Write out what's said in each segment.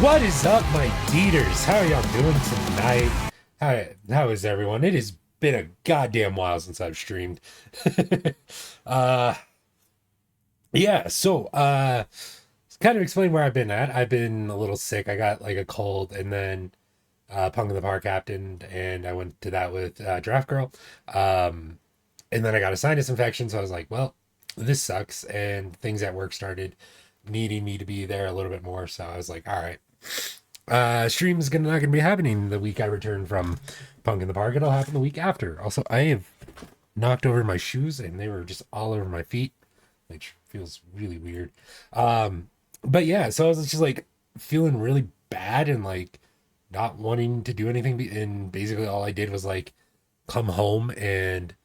What is up, my Deeters? How are y'all doing tonight? How is everyone? It has been a goddamn while since I've streamed. uh yeah, kind of explain where I've been at. I've been a little sick. I got like a cold and then Punk in the Park happened and I went to that with Draft Girl. Um and then I got a sinus infection, so I was like, well, this sucks. And things at work started needing me to be there a little bit more. So I was like, all right. Stream's not gonna be happening the week I return from Punk in the Park. It'll happen the week after. Also, I have knocked over my shoes and they were just all over my feet, which feels really weird. But yeah, so I was just like feeling really bad and like not wanting to do anything. And basically, all I did was like come home and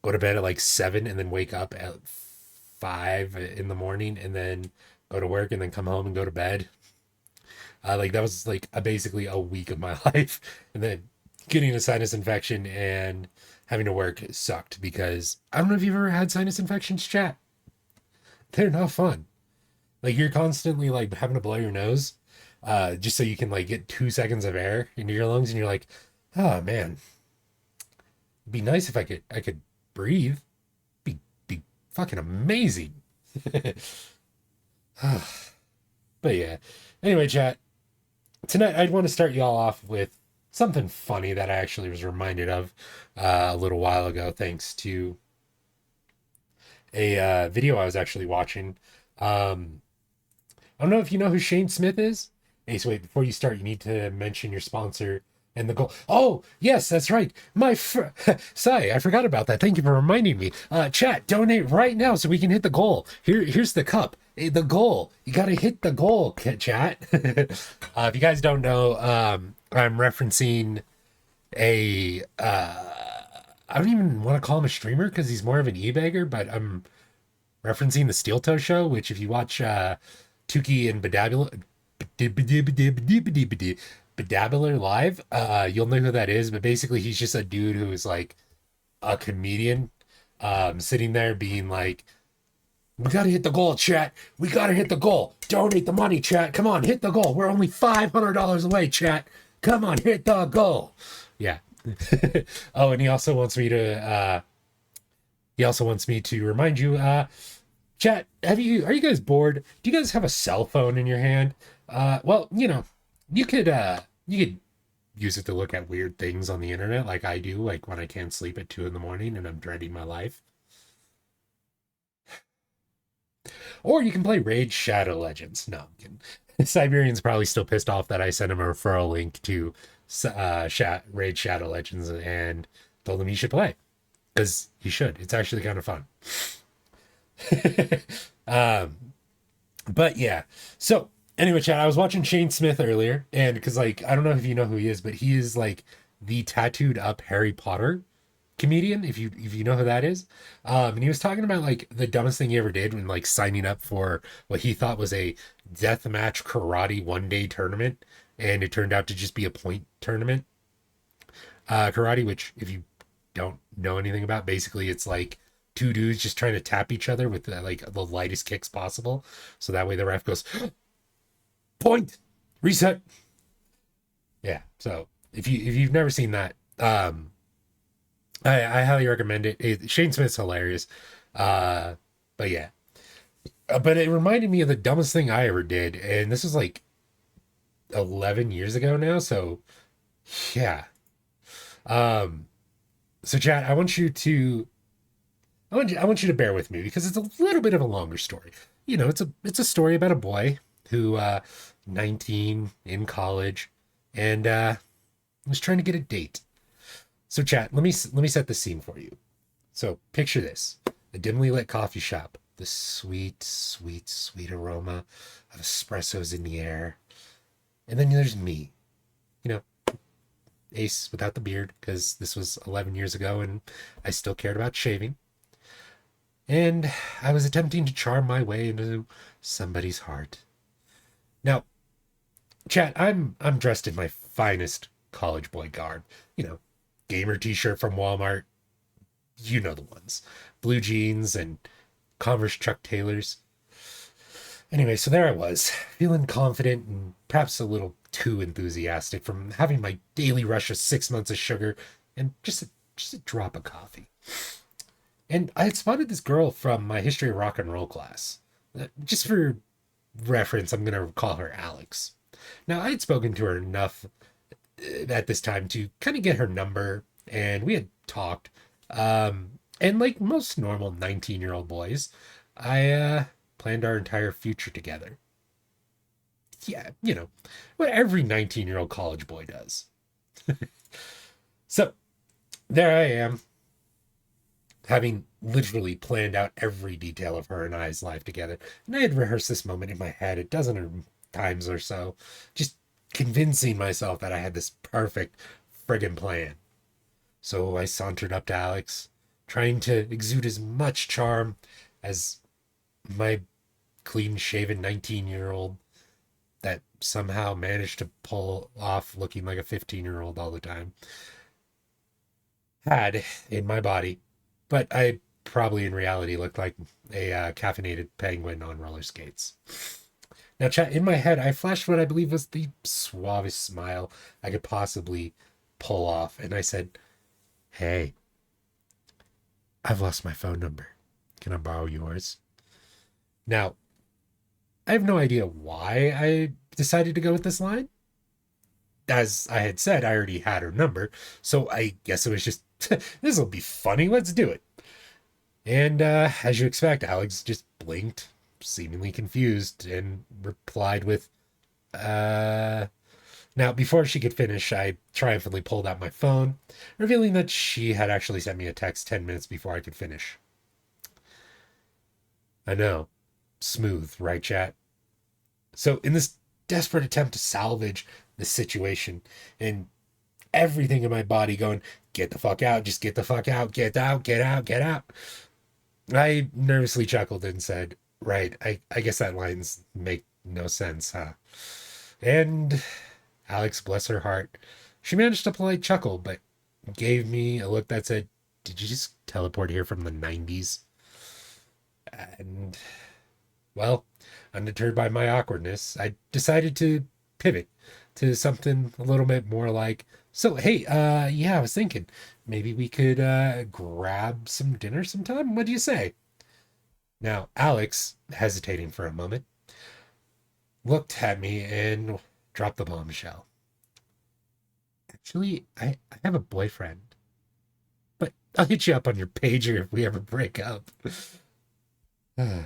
go to bed at like 7 and then wake up at 5 in the morning and then go to work and then come home and go to bed. Like that was like basically a week of my life, and then getting a sinus infection and having to work sucked because I don't know if you've ever had sinus infections, chat. They're not fun. Like you're constantly like having to blow your nose, just so you can like get 2 seconds of air into your lungs, and you're like, oh man, it'd be nice if I could breathe. Be fucking amazing. But yeah. Anyway, chat. Tonight I'd want to start y'all off with something funny that I actually was reminded of a little while ago, thanks to a video I was actually watching. Um, I don't know if you know who Shane Smith is. Hey, so wait, before you start, you need to mention your sponsor and the goal. Oh, yes, that's right. Sorry, I forgot about that. Thank you for reminding me. Chat, donate right now so we can hit the goal. Here's the cup. The goal. You gotta hit the goal, chat. If you guys don't know, I'm referencing a I don't even want to call him a streamer because he's more of an e-bagger, but I'm referencing the S.T.A.L.K.E.R show, which if you watch Tukey and Bedabbler live, you'll know who that is. But basically, he's just a dude who is like a comedian, sitting there being like, "We gotta hit the goal, chat. We gotta hit the goal. Donate the money, chat. Come on, hit the goal. We're only $500 away, chat. Come on, hit the goal." Yeah. Oh, and he also wants me to remind you, chat, are you guys bored? Do you guys have a cell phone in your hand? Well, you could use it to look at weird things on the internet like I do, like when I can't sleep at 2 in the morning and I'm dreading my life. Or you can play Raid Shadow Legends. No, I'm kidding. Siberian's probably still pissed off that I sent him a referral link to Raid Shadow Legends and told him he should play. Because he should. It's actually kind of fun. um, but yeah. So anyway, chat, I was watching Shane Smith earlier, and because like I don't know if you know who he is, but he is like the tattooed up Harry Potter comedian, if you know who that is. And he was talking about like the dumbest thing he ever did when like signing up for what he thought was a deathmatch karate 1 day tournament, and it turned out to just be a point tournament. Karate, which if you don't know anything about, basically it's like two dudes just trying to tap each other with like the lightest kicks possible, so that way the ref goes point reset. Yeah, so if you've never seen that, I highly recommend it. Shane Smith's hilarious. Uh, but yeah, but it reminded me of the dumbest thing I ever did, and this was like 11 years ago now. So yeah. Um, so chat, I want you to bear with me because it's a little bit of a longer story. It's a story about a boy who 19 in college and was trying to get a date. So chat, let me set the scene for you. So picture this: a dimly lit coffee shop, the sweet, sweet, sweet aroma of espressos in the air. And then there's me, you know, Ace without the beard, because this was 11 years ago and I still cared about shaving. And I was attempting to charm my way into somebody's heart. Now, chat, I'm dressed in my finest college boy garb. Gamer t-shirt from Walmart. You know the ones. Blue jeans and Converse Chuck Taylors. Anyway, so there I was, feeling confident and perhaps a little too enthusiastic from having my daily rush of 6 months of sugar and just a drop of coffee. And I had spotted this girl from my history of rock and roll class. Just for reference, I'm going to call her Alex. Now, I had spoken to her enough at this time to kind of get her number, and we had talked. And like most normal 19-year-old boys, I planned our entire future together. Yeah, what every 19-year-old college boy does. So there I am, having literally planned out every detail of her and I's life together. And I had rehearsed this moment in my head a dozen times or so, just convincing myself that I had this perfect friggin' plan. So I sauntered up to Alex, trying to exude as much charm as my clean shaven 19-year-old that somehow managed to pull off looking like a 15-year-old all the time had in my body. But I probably in reality looked like a caffeinated penguin on roller skates. Now, chat, in my head, I flashed what I believe was the suavest smile I could possibly pull off. And I said, "Hey, I've lost my phone number. Can I borrow yours?" Now, I have no idea why I decided to go with this line. As I had said, I already had her number. So I guess it was just, this will be funny. Let's do it. And as you expect, Alex just blinked, seemingly confused, and replied with, Now, before she could finish, I triumphantly pulled out my phone, revealing that she had actually sent me a text 10 minutes before I could finish. I know. Smooth, right, chat? So, in this desperate attempt to salvage the situation and everything in my body going, get the fuck out, just get the fuck out, get out, get out, get out, I nervously chuckled and said, right, I guess that lines make no sense, huh? And Alex, bless her heart, she managed a polite chuckle, but gave me a look that said, did you just teleport here from the 90s? And, well, undeterred by my awkwardness, I decided to pivot to something a little bit more like, so, hey, yeah, I was thinking maybe we could grab some dinner sometime. What do you say? Now, Alex, hesitating for a moment, looked at me and dropped the bombshell. Actually, I have a boyfriend, but I'll hit you up on your pager if we ever break up. Yeah,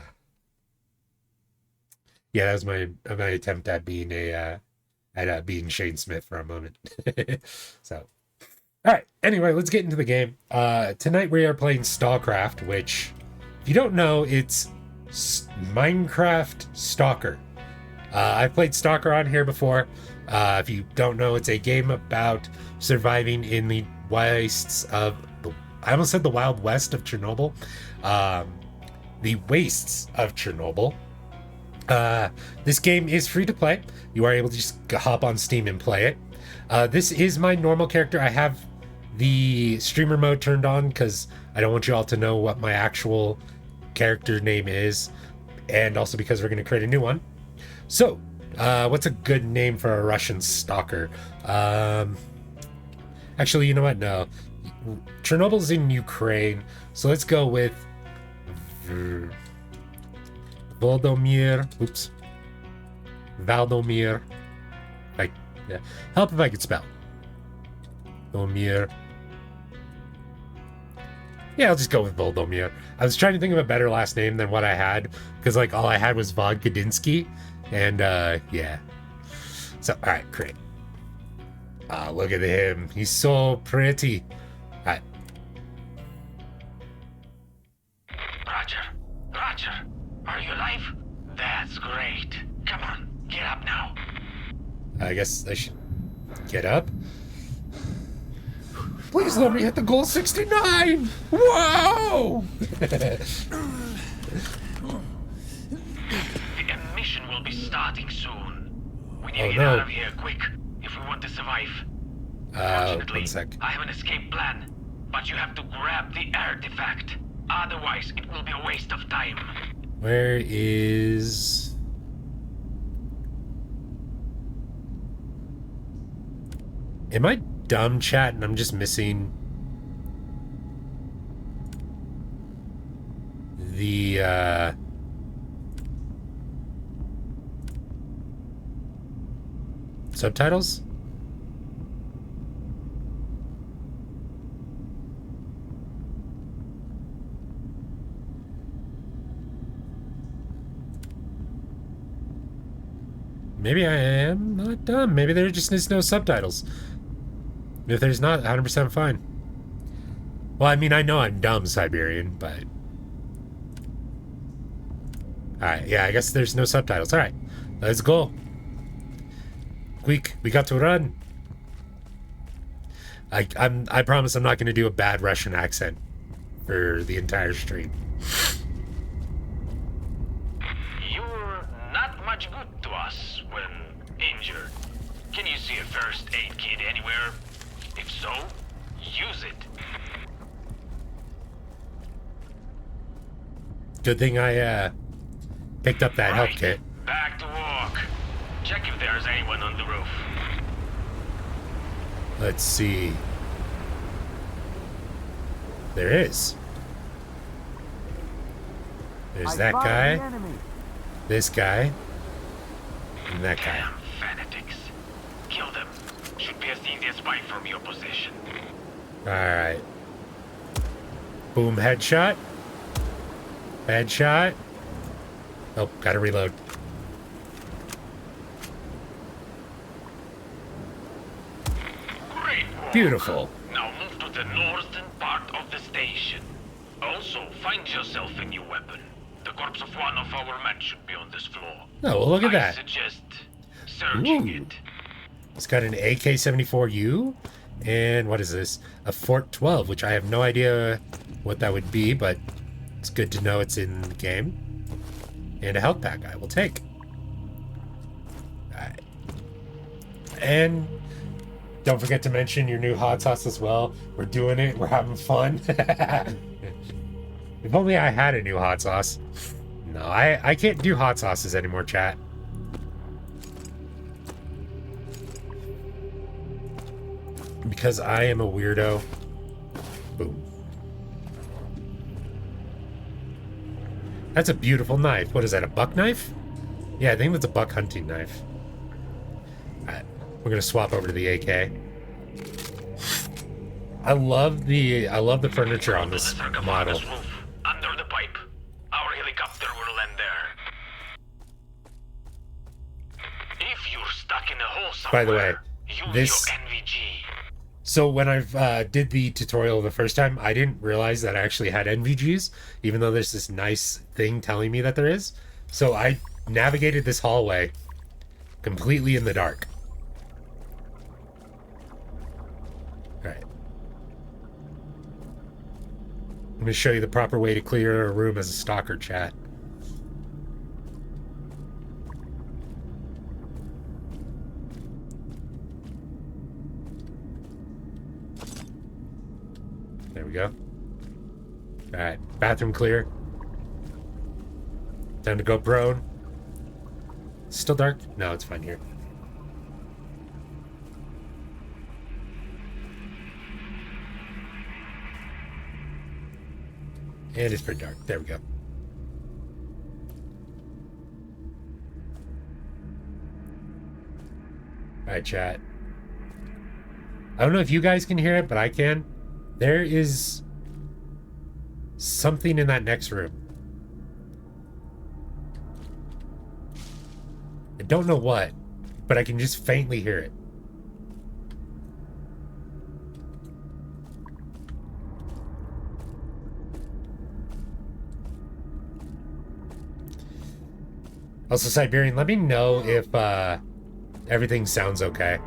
that was my attempt at being being Shane Smith for a moment. So, all right. Anyway, let's get into the game. Tonight we are playing ST.A.L.K.E.R, which, if you don't know, it's Minecraft Stalker. I've played Stalker on here before. If you don't know, it's a game about surviving in the wastes of I almost said the Wild West of Chernobyl. The wastes of Chernobyl. This game is free to play. You are able to just hop on Steam and play it. This is my normal character. I have the streamer mode turned on because I don't want you all to know what my actual character name is, and also because we're going to create a new one. So, what's a good name for a Russian stalker? Actually, you know what? No. Chernobyl's in Ukraine, so let's go with Valdomir. Oops. Valdomir. Yeah. Help if I could spell. Valdomir. Yeah, I'll just go with Voldomir. I was trying to think of a better last name than what I had, because like all I had was Vodkadinsky, and yeah. So, all right, great. Look at him. He's so pretty. All right. Roger, are you alive? That's great. Come on, get up now. I guess I should get up. Please let me hit the goal 69! Whoa! The mission will be starting soon. We need to get out of here quick if we want to survive. Fortunately, 1 sec. I have an escape plan, but you have to grab the artifact. Otherwise, it will be a waste of time. Where is... Am I dumb, chat, and I'm just missing the, subtitles? Maybe I am not dumb. Maybe there just is no subtitles. If there's not, 100% fine. Well, I mean, I know I'm dumb, Siberian, but... Alright, yeah, I guess there's no subtitles. Alright, let's go. Quick, we got to run. I promise I'm not going to do a bad Russian accent for the entire stream. You're not much good to us when injured. Can you see a first aid kit anywhere? If so, use it. Good thing I picked up that health kit. Back to work. Check if there's anyone on the roof. Let's see. There is. There's that guy, this guy, and that guy. Damn fanatics. Kill them. Should be as easy as fight from your position. Alright. Boom, headshot. Headshot. Oh, gotta reload. Great work. Beautiful. Now move to the northern part of the station. Also, find yourself a new weapon. The corpse of one of our men should be on this floor. Oh, well, look at that. I suggest searching it. It's got an AK-74U, and what is this? A Fort 12, which I have no idea what that would be, but it's good to know it's in the game. And a health pack I will take. Alright. And don't forget to mention your new hot sauce as well. We're doing it. We're having fun. If only I had a new hot sauce. No, I can't do hot sauces anymore, chat. Because I am a weirdo. Boom. That's a beautiful knife. What is that, a buck knife? Yeah, I think that's a buck hunting knife. Alright, we're gonna swap over to the AK. I love the furniture on this model. Under the pipe. Our helicopter will land there. If you're stuck in a hole somewhere, By the way, use your NVG. So when I did the tutorial the first time, I didn't realize that I actually had NVGs, even though there's this nice thing telling me that there is. So I navigated this hallway completely in the dark. Alright. I'm going to show you the proper way to clear a room as a stalker, chat. There we go. Alright, bathroom clear. Time to go prone. Still dark? No, it's fine here. And it's pretty dark. There we go. Alright, chat. I don't know if you guys can hear it, but I can. There is something in that next room. I don't know what, but I can just faintly hear it. Also, Siberian, let me know if everything sounds okay.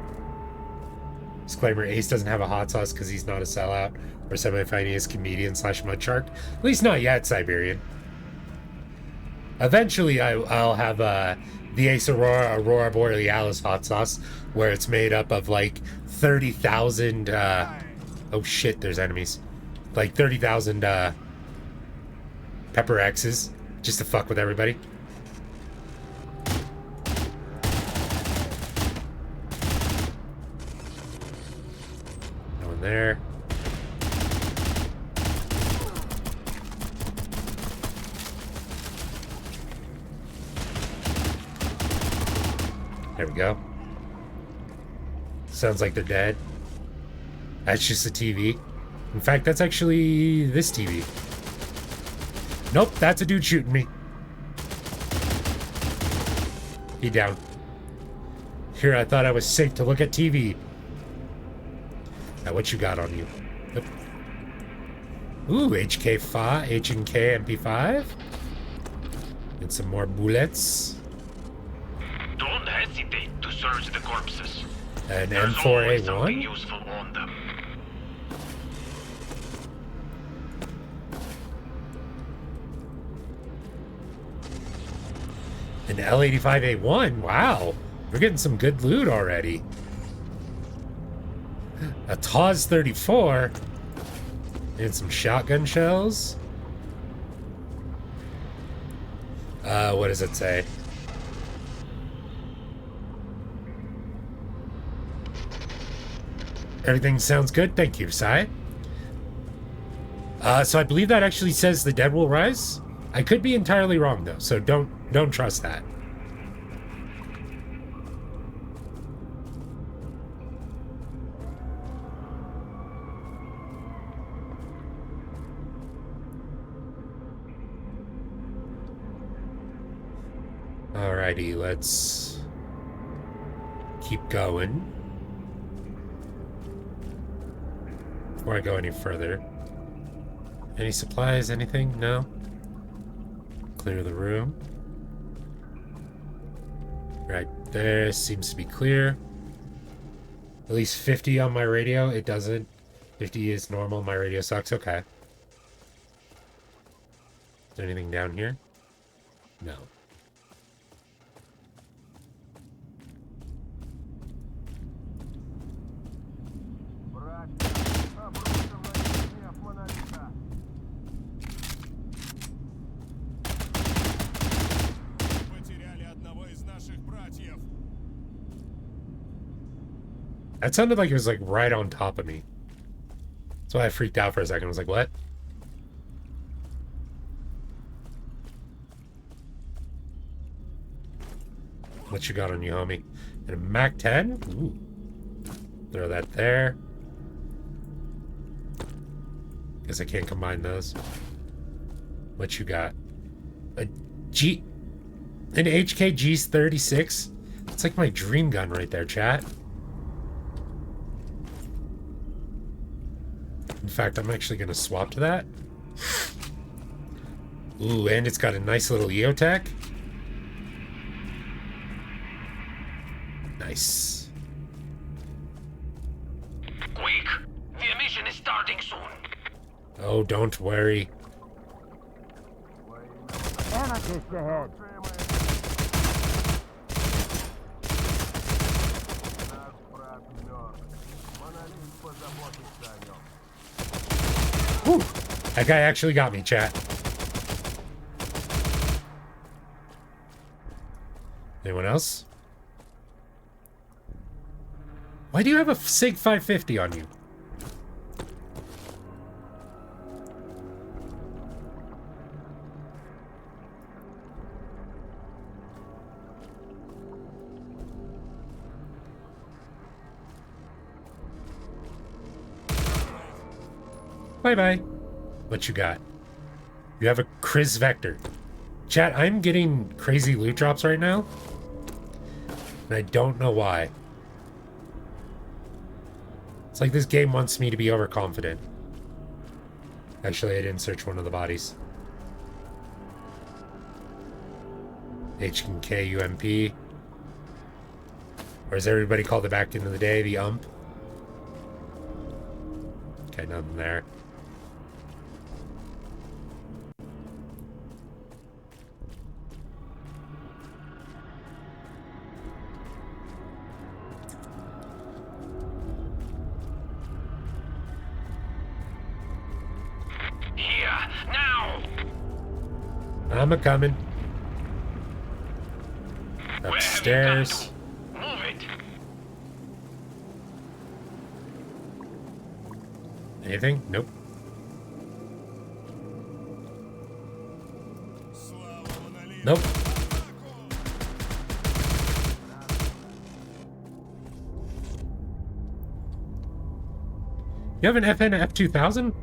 Disclaimer, Ace doesn't have a hot sauce because he's not a sellout or semi-finance comedian / mudshark. At least not yet, Siberian. Eventually, I'll have the Ace Aurora Borealis hot sauce, where it's made up of like 30,000... oh shit, there's enemies. Like 30,000 Pepper X's, just to fuck with everybody. Nothing there. There we go. Sounds like they're dead. That's just a TV. In fact, that's actually this TV. Nope, that's a dude shooting me. He down. Here, I thought I was safe to look at TV. Now, what you got on you? Yep. Ooh, HK5, H&K MP5. And some more bullets. Don't hesitate to search the corpses. An There's always something M4A1. useful on them. An L85A1. Wow. We're getting some good loot already. A TAWS 34. And some shotgun shells. What does it say? Everything sounds good. Thank you, Sai. So I believe that actually says the dead will rise. I could be entirely wrong though, so don't trust that. Alrighty, let's keep going. Before I go any further. Any supplies, anything? No? Clear the room. Right there, seems to be clear. At least 50 on my radio. It doesn't. 50 is normal. My radio sucks. Okay. Is there anything down here? No. That sounded like it was like right on top of me. That's why I freaked out for a second. I was like, what? What you got on you, homie? And a Mac 10? Ooh. Throw that there. Guess I can't combine those. What you got? An HKG's 36? It's like my dream gun right there, chat. In fact, I'm actually going to swap to that. Ooh, and it's got a nice little EOTech. Nice. Quick! The emission is starting soon. Oh, don't worry. Anarchist ahead. Whew. That guy actually got me, chat. Anyone else? Why do you have a SIG 550 on you? Bye-bye. What you got? You have a Chris Vector. Chat, I'm getting crazy loot drops right now. And I don't know why. It's like this game wants me to be overconfident. Actually, I didn't search one of the bodies. H&K UMP. Or as everybody called it back into the day, the UMP. Okay, nothing there. Here, now! I'm a-coming. Where Upstairs. have you come to? Move it! Anything? Nope. Nope. You have an FN F2000?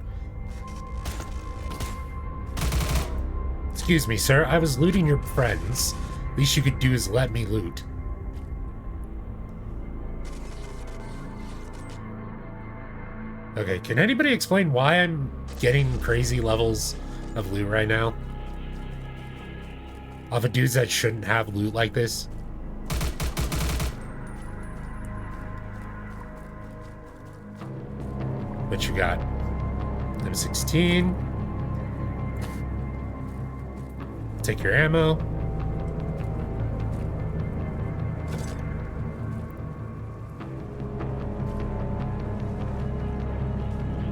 Excuse me, sir. I was looting your friends. Least you could do is let me loot. Okay, can anybody explain why I'm getting crazy levels of loot right now? Off of dudes that shouldn't have loot like this? What you got? M16. Take your ammo.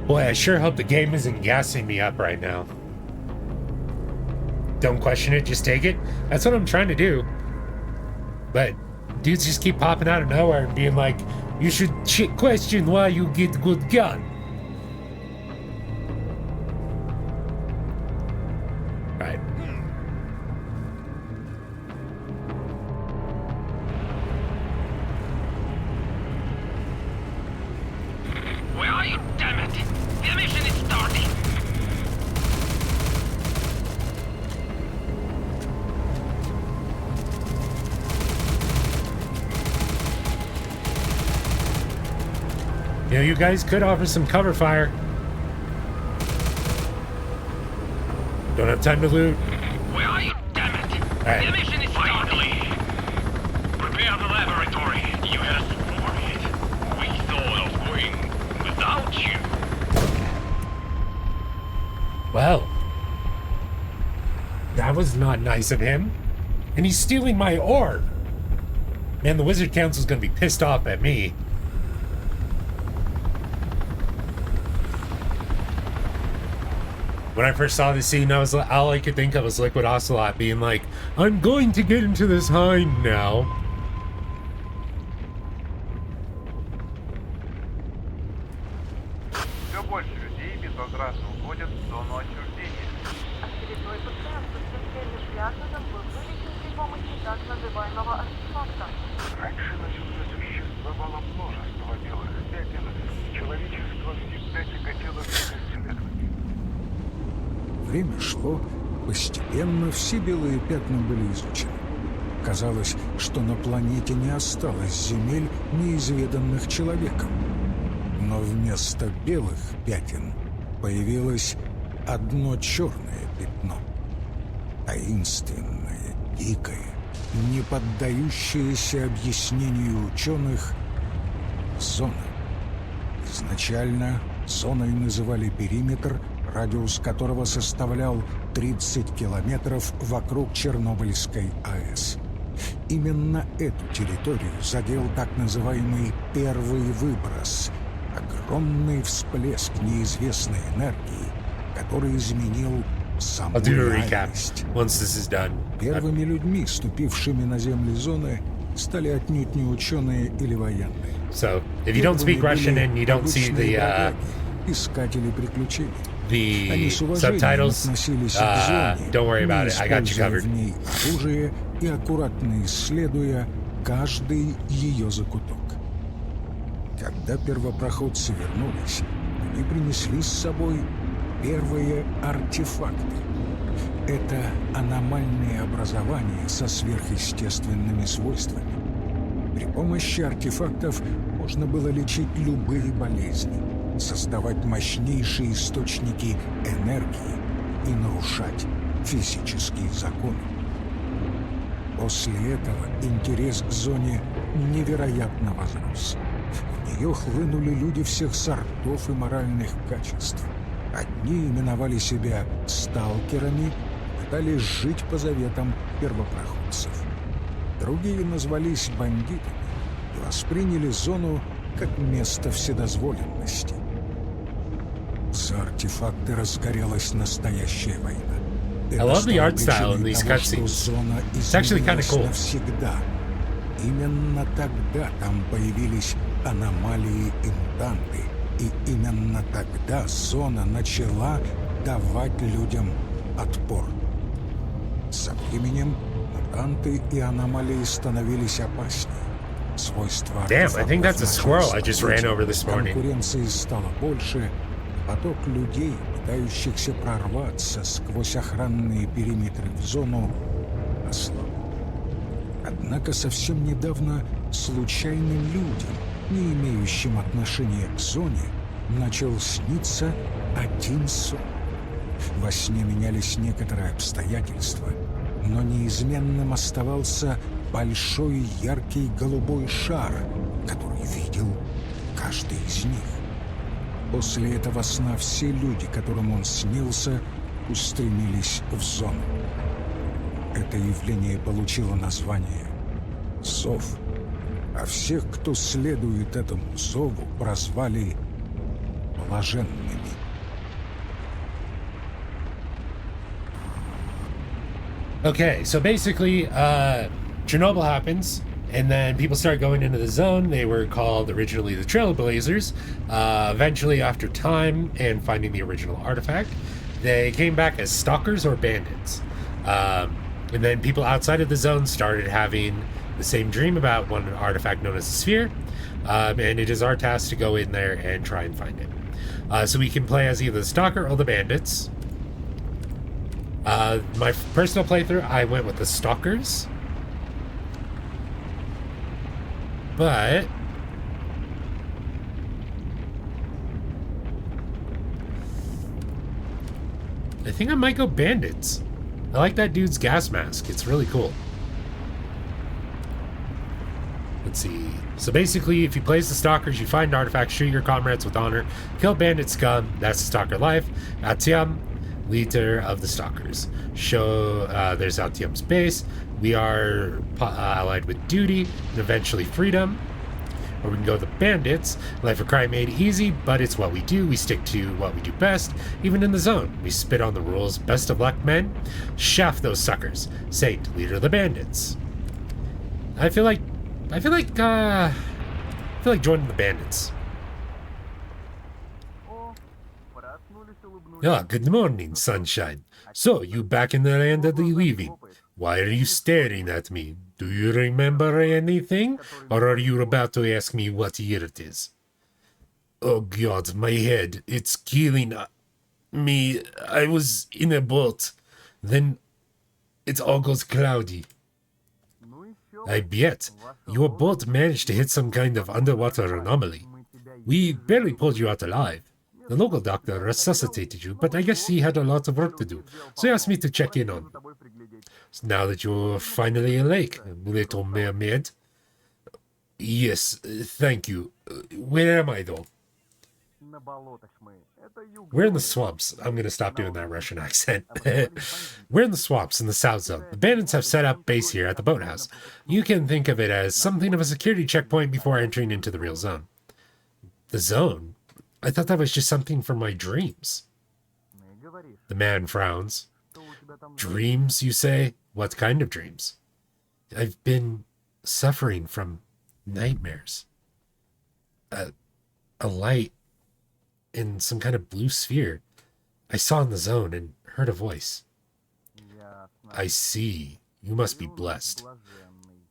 Boy, I sure hope the game isn't gassing me up right now. Don't question it, just take it. That's what I'm trying to do. But dudes just keep popping out of nowhere and being like, you should question why you get good gun. Right. Where are you, damn it? The mission is starting! You know, you guys could offer some cover fire. Don't have time to loot. Where are you, damn it? Alright. The mission is finally. Prepare the laboratory. You asked for it. We thought of going without you. Well, that was not nice of him. And he's stealing my ore. Man, the Wizard Council's gonna be pissed off at me. When I first saw this scene, all I could think of was Liquid Ocelot being like, I'm going to get into this hind now. Все больше людей безвозвратно уходят в зону отчуждения. Очередной пациент со смертельным диагнозом был вылечен при помощи так называемого артефакта. Раньше на Земле существовало множество белых пятен, и человечество всегда тяготело к исследованию. Время шло, постепенно все белые пятна были изучены. Казалось, что на планете не осталось земель, неизведанных человеком. Но вместо белых пятен появилось одно черное пятно. Таинственное, дикое, не поддающееся объяснению ученых зона. Изначально зоной называли периметр, радиус которого составлял 30 километров вокруг Чернобыльской АЭС. Именно эту территорию задел так называемый первый выброс – огромный всплеск неизвестной энергии, который изменил саму I'll do a recap реальность. once this is done. Первыми людьми, ступившими на земли зоны, стали отнюдь не ученые или военные. So, if you don't speak Russian and you don't see искатели приключений. the Они с уважением subtitles, относились к зоне, don't worry about не it. I got you используя covered. в ней оружие и аккуратно исследуя каждый ее закуток. Когда первопроходцы вернулись, они принесли с собой первые артефакты. Это аномальные образования со сверхъестественными свойствами. При помощи артефактов можно было лечить любые болезни, создавать мощнейшие источники энергии и нарушать физические законы. После этого интерес к зоне невероятно возрос. В нее хлынули люди всех сортов и моральных качеств. Одни именовали себя сталкерами, пытались жить по заветам первопроходцев. Другие назвались бандитами и восприняли зону как место вседозволенности. За артефакты разгорелась настоящая война. I love the art style in these cutscenes. It's actually kind of cool. Навсегда. Именно тогда там появились аномалии и мутанты, И именно тогда зона начала давать людям отпор. Со временем мутанты и аномалии становились опаснее. Свойства Damn, I think that's a артефактов squirrel I just ran over this morning. конкуренции стало больше, поток людей, пытающихся прорваться сквозь охранные периметры в зону, ослаб. Однако совсем недавно случайным людям, не имеющим отношения к зоне, начал сниться один сон. Во сне менялись некоторые обстоятельства, но неизменным оставался большой яркий голубой шар, который видел каждый из них. После этого сна все люди, которым он снился, устремились в зону. Это явление получило название «Зов», а всех, кто следует этому зову, прозвали блаженными. Okay, so basically, Chernobyl happens, and then people start going into the zone. They were called originally the Trailblazers. Eventually, after time and finding the original artifact, they came back as stalkers or bandits. And then people outside of the zone started having the same dream about one artifact known as the Sphere. And it is our task to go in there and try and find it. So we can play as either the stalker or the bandits. My personal playthrough, I went with the stalkers. But I think I might go bandits. I like that dude's gas mask. It's really cool. Let's see. So basically, if you play as the stalkers, you find artifacts, shoot your comrades with honor, kill bandit scum. That's the stalker life. Atiam, leader of the stalkers. Show there's Atiam's base. We are allied with duty and eventually freedom. Or we can go the bandits. Life of crime made easy, but it's what we do. We stick to what we do best, even in the zone. We spit on the rules. Best of luck, men. Shaft those suckers. Saint, leader of the bandits. I feel like joining the bandits. Ah, good morning, sunshine. So, you back in the land of the living. Why are you staring at me? Do you remember anything? Or are you about to ask me what year it is? Oh God, my head, it's killing me. I was in a boat. Then it all goes cloudy. I bet your boat managed to hit some kind of underwater anomaly. We barely pulled you out alive. The local doctor resuscitated you, but I guess he had a lot of work to do, so he asked me to check in on you. So now that you're finally awake, little mermaid. Yes, thank you. Where am I, though? We're in the swamps. I'm gonna stop doing that Russian accent. We're in the swamps in the South Zone. The bandits have set up base here at the boathouse. You can think of it as something of a security checkpoint before entering into the real zone. The zone? I thought that was just something from my dreams. The man frowns. Dreams, you say? What kind of dreams? I've been suffering from nightmares. A light in some kind of blue sphere I saw in the zone and heard a voice. I see. You must be blessed.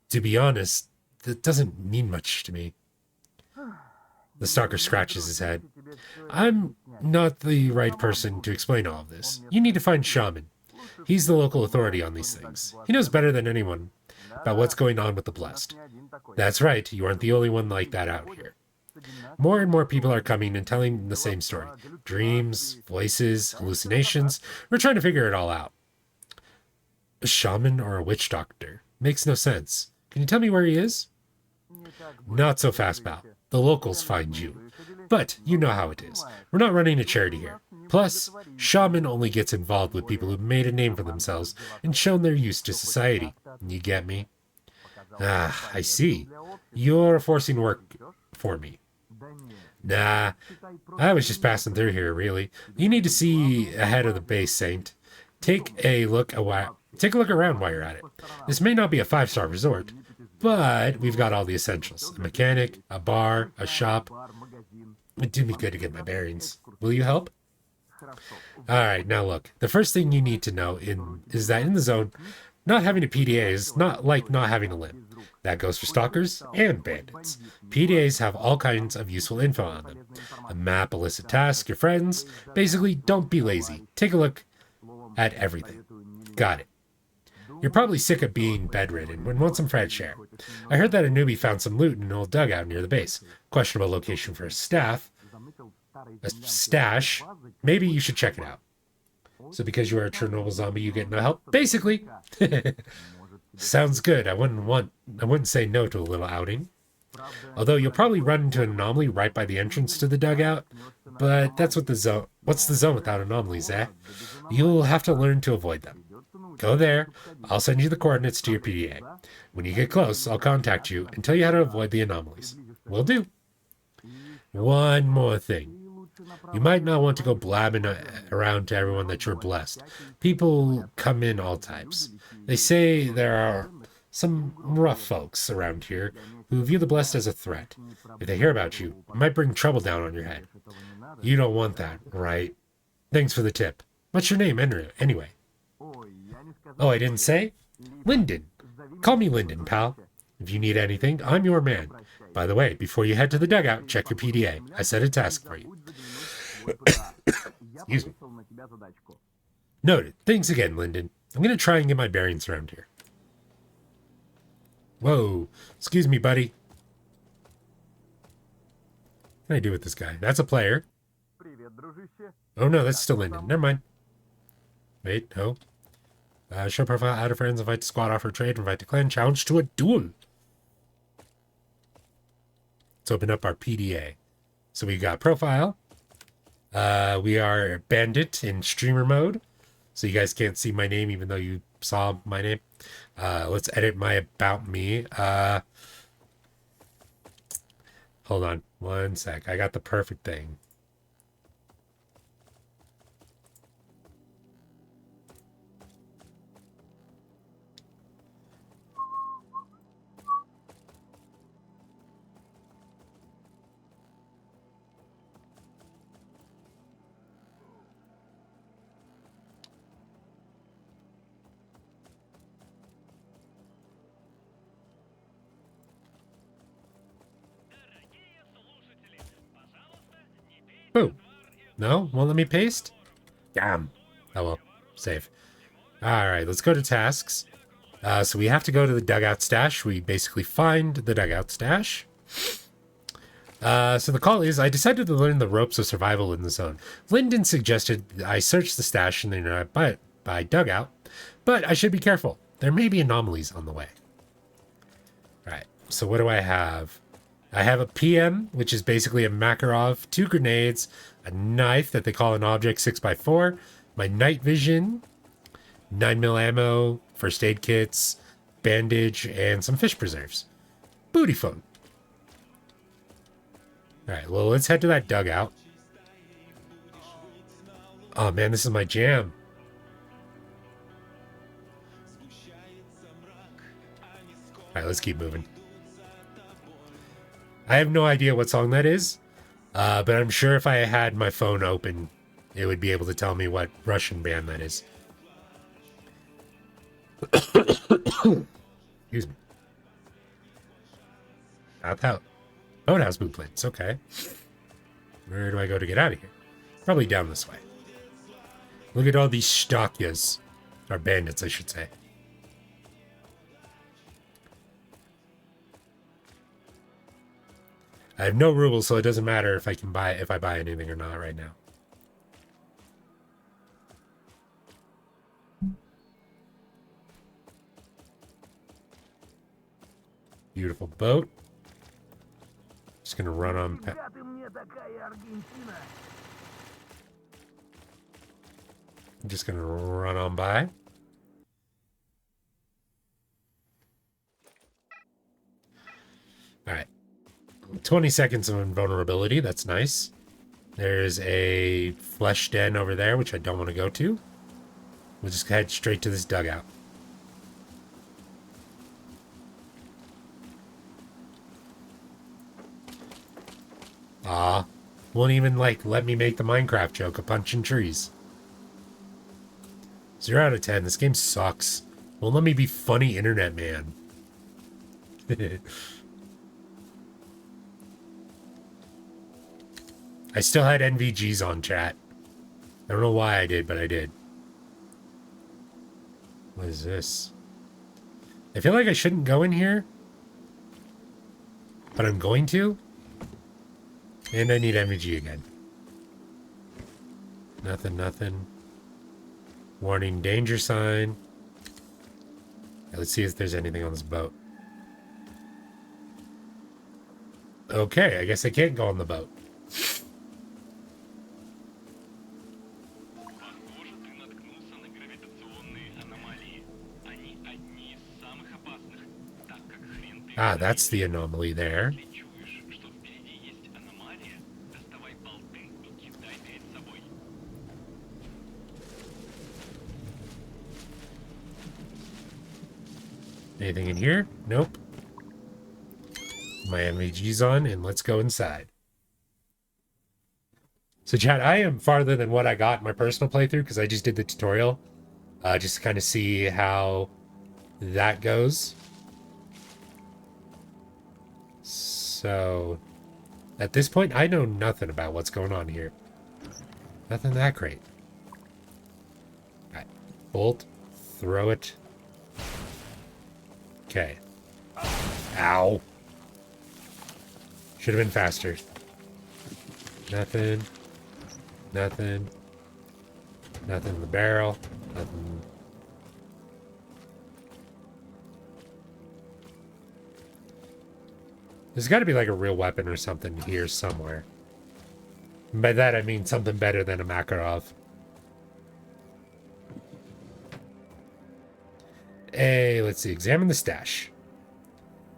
To be honest, that doesn't mean much to me. The stalker scratches his head. I'm not the right person to explain all of this. You need to find Shaman. He's the local authority on these things. He knows better than anyone about what's going on with the blessed. That's right, you aren't the only one like that out here. More and more people are coming and telling the same story. Dreams, voices, hallucinations. We're trying to figure it all out. A shaman or a witch doctor? Makes no sense. Can you tell me where he is? Not so fast, pal. The locals find you. But you know how it is. We're not running a charity here. Plus, shaman only gets involved with people who've made a name for themselves and shown their use to society. You get me? Ah, I see. You're forcing work for me. Nah, I was just passing through here, really. You need to see ahead of the base, Saint. Take a look around while you're at it. This may not be a 5-star resort, but we've got all the essentials. A mechanic, a bar, a shop. It did me good to get my bearings. Will you help? Alright, now look. The first thing you need to know is that in the zone, not having a PDA is not like not having a limb. That goes for stalkers and bandits. PDAs have all kinds of useful info on them. A map, illicit tasks, your friends. Basically, don't be lazy. Take a look at everything. Got it. You're probably sick of being bedridden and want some fresh share. I heard that a newbie found some loot in an old dugout near the base. Questionable location for a stash. Maybe you should check it out. So because you are a Chernobyl zombie, you get no help? Basically. Sounds good. I wouldn't say no to a little outing. Although you'll probably run into an anomaly right by the entrance to the dugout. But that's what what's the zone without anomalies, eh? You'll have to learn to avoid them. Go there. I'll send you the coordinates to your PDA. When you get close, I'll contact you and tell you how to avoid the anomalies. Will do. One more thing. You might not want to go blabbing around to everyone that you're blessed. People come in all types. They say there are some rough folks around here who view the blessed as a threat. If they hear about you, it might bring trouble down on your head. You don't want that, right? Thanks for the tip. What's your name, anyway? Oh, I didn't say? Lyndon. Call me Lyndon, pal. If you need anything, I'm your man. By the way, before you head to the dugout, check your PDA. I set a task for you. Excuse me. Noted. Thanks again, Lyndon. I'm going to try and get my bearings around here. Whoa. Excuse me, buddy. What can I do with this guy? That's a player. Oh, no, that's still Lyndon. Never mind. Wait, no. Show profile, add a friends, invite to squad, offer trade, invite to clan, challenge to a duel. Let's open up our PDA. So we got profile. We are bandit in streamer mode. So you guys can't see my name even though you saw my name. Let's edit my about me. Hold on one sec. I got the perfect thing. Boom. No? Won't let me paste? Damn. Oh well. Save. Alright, let's go to tasks. So we have to go to the dugout stash. We basically find the dugout stash. So the call is, I decided to learn the ropes of survival in the zone. Lyndon suggested I search the stash in the nearby dugout, but I should be careful. There may be anomalies on the way. Alright, so what do I have? I have a PM, which is basically a Makarov, 2 grenades, a knife that they call an object 6x4, my night vision, 9mm ammo, first aid kits, bandage, and some fish preserves. Booty phone. Alright, well, let's head to that dugout. Oh man, this is my jam. Alright, let's keep moving. I have no idea what song that is, but I'm sure if I had my phone open, it would be able to tell me what Russian band that is. Excuse me. Boathouse movements, okay. Where do I go to get out of here? Probably down this way. Look at all these Stakyas. Or bandits, I should say. I have no rubles, so it doesn't matter if I buy anything or not right now. Beautiful boat. Just gonna run on. I'm just gonna run on by. All right. 20 seconds of invulnerability. That's nice. There's a flesh den over there, which I don't want to go to. We'll just head straight to this dugout. Ah. Won't even, like, let me make the Minecraft joke of punching trees. 0 out of 10. This game sucks. Won't let me be funny internet man. I still had NVGs on, chat. I don't know why I did, but I did. What is this? I feel like I shouldn't go in here, but I'm going to. And I need NVG again. Nothing, nothing. Warning, danger sign. Yeah, let's see if there's anything on this boat. Okay, I guess I can't go on the boat. Ah, that's the anomaly there. Anything in here? Nope. My MVG's on, and let's go inside. So, chat, I am farther than what I got in my personal playthrough because I just did the tutorial. Just to kind of see how that goes. So, at this point, I know nothing about what's going on here. Nothing that great. Alright. Bolt. Throw it. Okay. Ow. Should have been faster. Nothing. Nothing. Nothing in the barrel. Nothing. There's got to be like a real weapon or something here somewhere. And by that I mean something better than a Makarov. Hey, let's see. Examine the stash.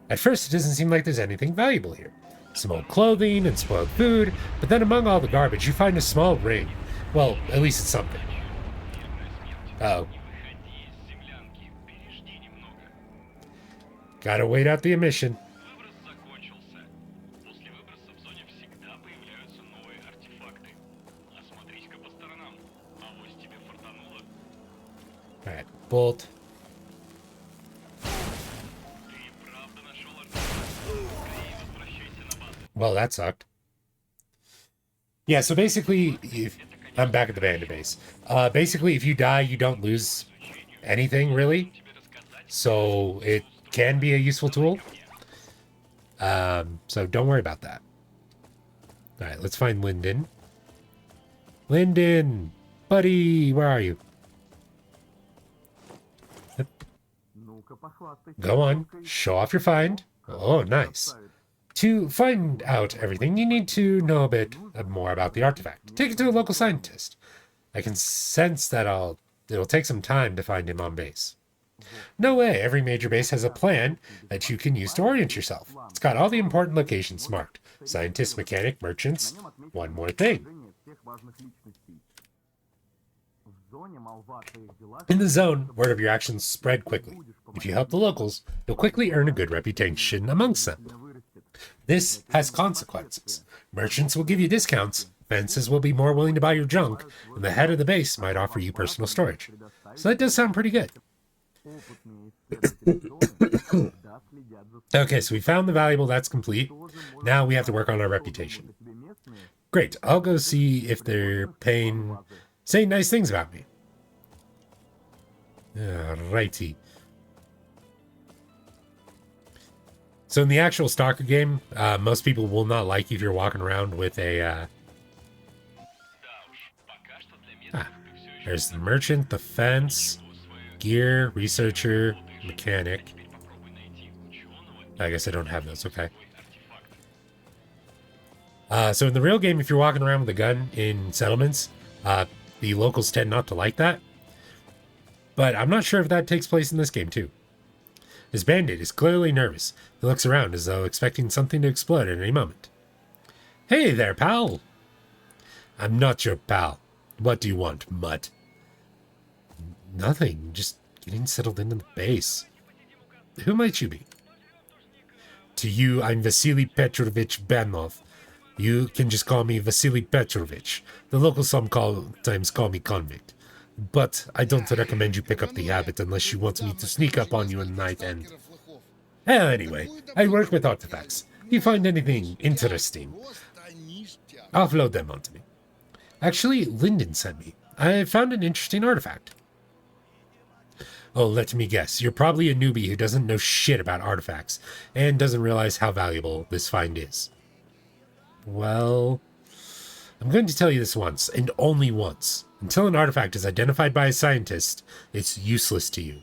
At first, it doesn't seem like there's anything valuable here. Some old clothing and spoiled food, but then among all the garbage, you find a small ring. Well, at least it's something. Uh-oh. Gotta wait out the emission. Alright, bolt. Well, that sucked. Yeah, so basically, I'm back at the bandit base. Basically, if you die, you don't lose anything, really. So it can be a useful tool. So don't worry about that. All right, let's find Lyndon. Lyndon! Buddy, where are you? Go on, show off your find. Oh, nice. To find out everything, you need to know a bit more about the artifact. Take it to a local scientist. I can sense that it'll take some time to find him on base. No way, every major base has a plan that you can use to orient yourself. It's got all the important locations marked. Scientists, mechanic, merchants. One more thing. In the zone, word of your actions spread quickly. If you help the locals, you'll quickly earn a good reputation amongst them. This has consequences. Merchants will give you discounts, fences will be more willing to buy your junk, and the head of the base might offer you personal storage. So that does sound pretty good. Okay, so we found the valuable, that's complete. Now we have to work on our reputation. Great, I'll go see if they're saying nice things about me. Righty. So in the actual Stalker game, most people will not like you if you're walking around with a... there's the merchant, the fence, gear, researcher, mechanic. I guess I don't have those, okay. So in the real game, if you're walking around with a gun in settlements, the locals tend not to like that. But I'm not sure if that takes place in this game too. This bandit is clearly nervous. He looks around as though expecting something to explode at any moment. Hey there, pal! I'm not your pal. What do you want, mutt? Nothing, just getting settled into the base. Who might you be? To you, I'm Vasily Petrovich Banov. You can just call me Vasily Petrovich. The locals sometimes call me convict. But I don't recommend you pick up the habit unless you want me to sneak up on you at night and... Anyway, I work with artifacts. If you find anything interesting, offload them onto me. Actually, Lyndon sent me. I found an interesting artifact. Oh, let me guess. You're probably a newbie who doesn't know shit about artifacts and doesn't realize how valuable this find is. Well, I'm going to tell you this once, and only once. Until an artifact is identified by a scientist, it's useless to you.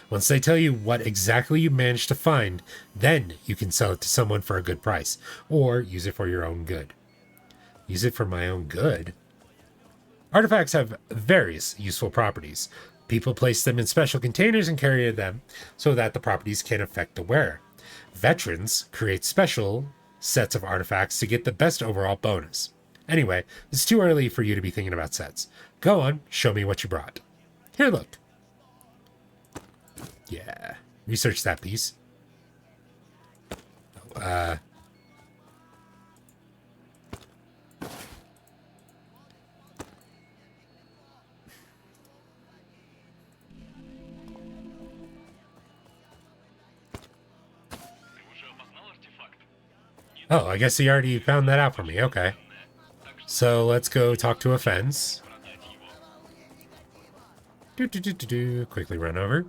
Once they tell you what exactly you managed to find, then you can sell it to someone for a good price, or use it for your own good. Use it for my own good? Artifacts have various useful properties. People place them in special containers and carry them so that the properties can affect the wearer. Veterans create special sets of artifacts to get the best overall bonus. Anyway, it's too early for you to be thinking about sets. Go on, show me what you brought. Here, look. Yeah. Research that piece. Oh, I guess he already found that out for me. Okay. So let's go talk to a fence. Quickly run over.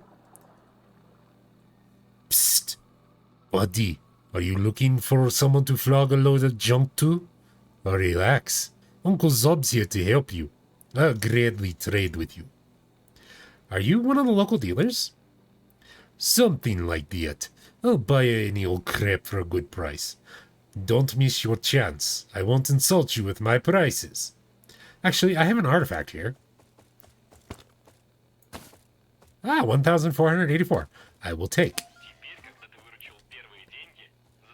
Psst. Buddy, are you looking for someone to flog a load of junk to? Oh, relax. Uncle Zob's here to help you. I'll gladly trade with you. Are you one of the local dealers? Something like that. I'll buy any old crap for a good price. Don't miss your chance. I won't insult you with my prices. Actually, I have an artifact here. 1,484. I will take.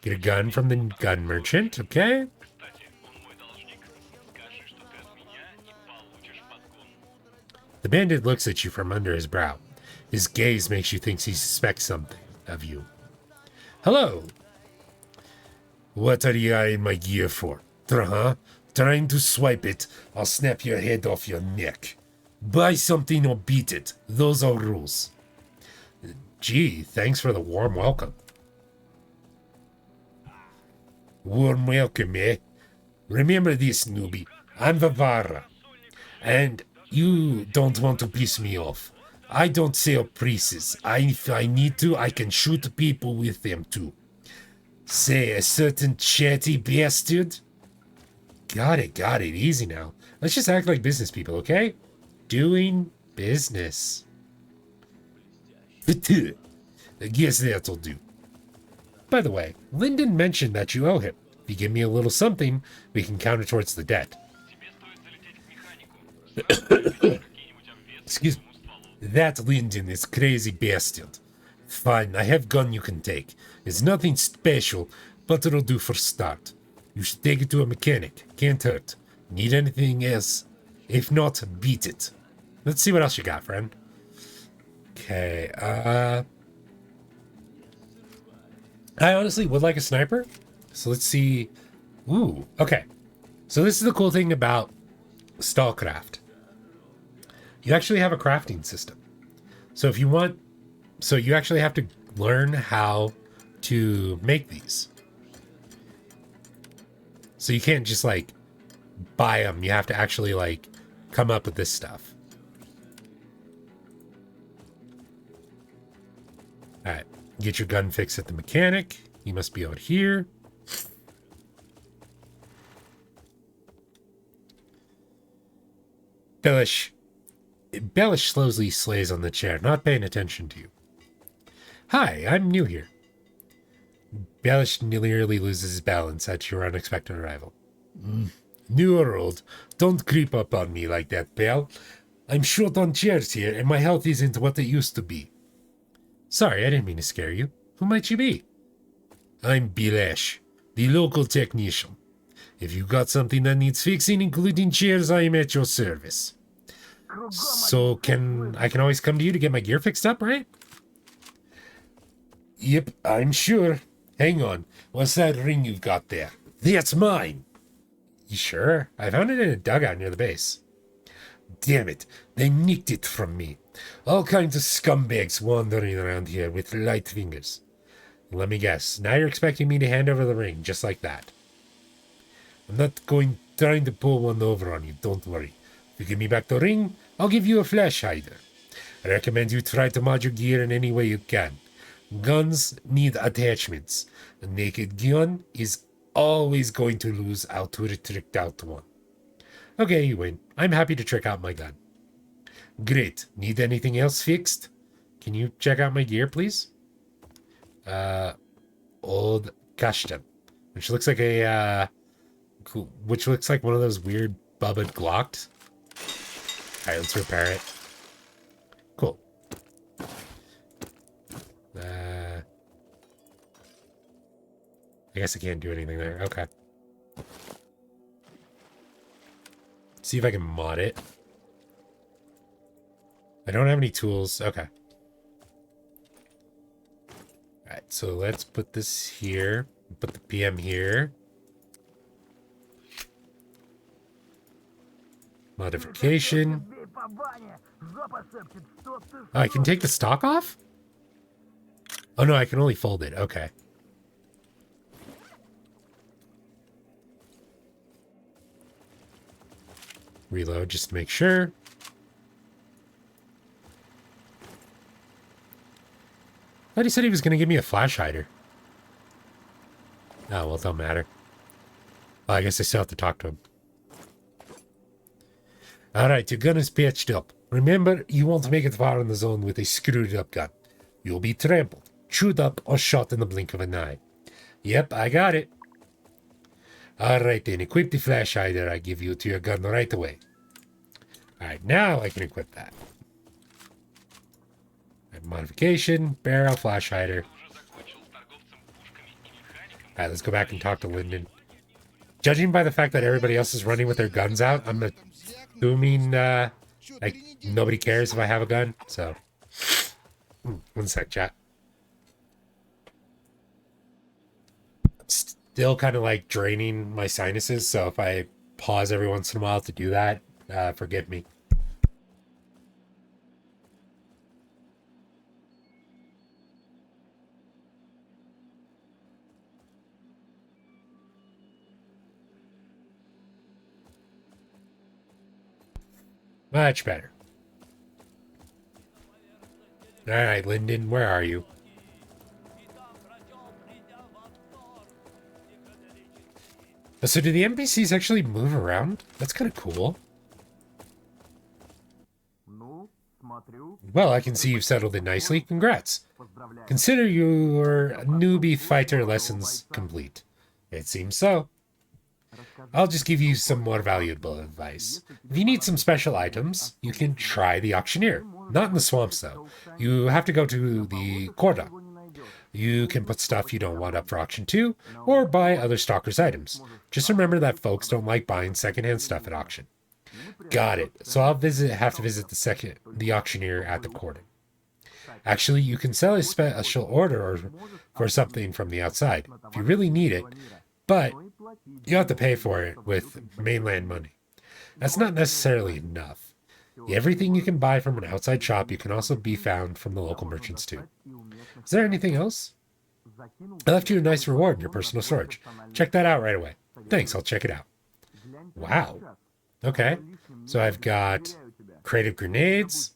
Get a gun from the gun merchant, okay? The bandit looks at you from under his brow. His gaze makes you think he suspects something of you. Hello. What are you eyeing my gear for? Trying to swipe it, I'll snap your head off your neck. Buy something or beat it. Those are rules. Gee, thanks for the warm welcome. Warm welcome, eh? Remember this, newbie. I'm Vavara. And you don't want to piss me off. I don't sell prices. If I need to, I can shoot people with them too. Say, a certain chatty bastard? Got it. Easy now. Let's just act like business people, okay? Doing business. I guess that'll do. By the way, Lyndon mentioned that you owe him. If you give me a little something, we can count it towards the debt. Excuse me. That Lyndon is crazy bastard. Fine, I have gun you can take. It's nothing special, but it'll do for start. You should take it to a mechanic. Can't hurt. Need anything else? If not, beat it. Let's see what else you got, friend. Okay, I honestly would like a sniper. So let's see. Ooh, okay. So this is the cool thing about S.T.A.L.K.E.R. You actually have a crafting system. So if you want... So you actually have to learn how to make these. So you can't just, like, buy them. You have to actually, like, come up with this stuff. Alright. Get your gun fixed at the mechanic. You must be out here. Bellish slowly slays on the chair, not paying attention to you. Hi, I'm new here. Bellish nearly loses his balance at your unexpected arrival. New or old, don't creep up on me like that, pal. I'm short on chairs here, and my health isn't what it used to be. Sorry, I didn't mean to scare you. Who might you be? I'm Bilesh, the local technician. If you got something that needs fixing, including chairs, I am at your service. So I can always come to you to get my gear fixed up, right? Yep, I'm sure. Hang on. What's that ring you've got there? That's mine. You sure? I found it in a dugout near the base. Damn it, they nicked it from me. All kinds of scumbags wandering around here with light fingers. Let me guess, now you're expecting me to hand over the ring, just like that. I'm not trying to pull one over on you, don't worry. If you give me back the ring, I'll give you a flash hider. I recommend you try to mod your gear in any way you can. Guns need attachments. A naked gun is always going to lose out to a tricked out one. Okay, you win. I'm happy to trick out my gun. Great. Need anything else fixed? Can you check out my gear, please? Old Kashtan, which looks like one of those weird Bubba Glocks. Alright, let's repair it. Cool. I guess I can't do anything there. Okay. See if I can mod it. I don't have any tools. Okay. Alright, so let's put this here. Put the PM here. Modification. Oh, I can take the stock off? Oh no, I can only fold it. Okay. Reload just to make sure. I thought he said he was going to give me a flash hider. Oh, well, it don't matter. Well, I guess I still have to talk to him. Alright, your gun is patched up. Remember, you won't make it far in the zone with a screwed up gun. You'll be trampled, chewed up, or shot in the blink of an eye. Yep, I got it. Alright then, equip the flash hider I give you to your gun right away. Alright, now I can equip that. Modification, barrel, flash hider. Alright, let's go back and talk to Lyndon. Judging by the fact that everybody else is running with their guns out, I'm assuming, like, nobody cares if I have a gun, so. One sec, chat. I'm still kind of, like, draining my sinuses, so if I pause every once in a while to do that, forgive me. Much better. Alright, Lyndon, where are you? So do the NPCs actually move around? That's kind of cool. Well, I can see you've settled in nicely. Congrats. Consider your newbie fighter lessons complete. It seems so. I'll just give you some more valuable advice. If you need some special items, you can try the auctioneer. Not in the swamps, though. You have to go to the Corda. You can put stuff you don't want up for auction too, or buy other stalkers' items. Just remember that folks don't like buying secondhand stuff at auction. Got it. So I'll have to visit the auctioneer at the Corda. Actually, you can sell a special order for something from the outside, if you really need it, but you have to pay for it with mainland money. That's not necessarily enough. Everything you can buy from an outside shop, you can also be found from the local merchants too. Is there anything else? I left you a nice reward in your personal storage. Check that out right away. Thanks, I'll check it out. Wow. Okay. So I've got creative grenades,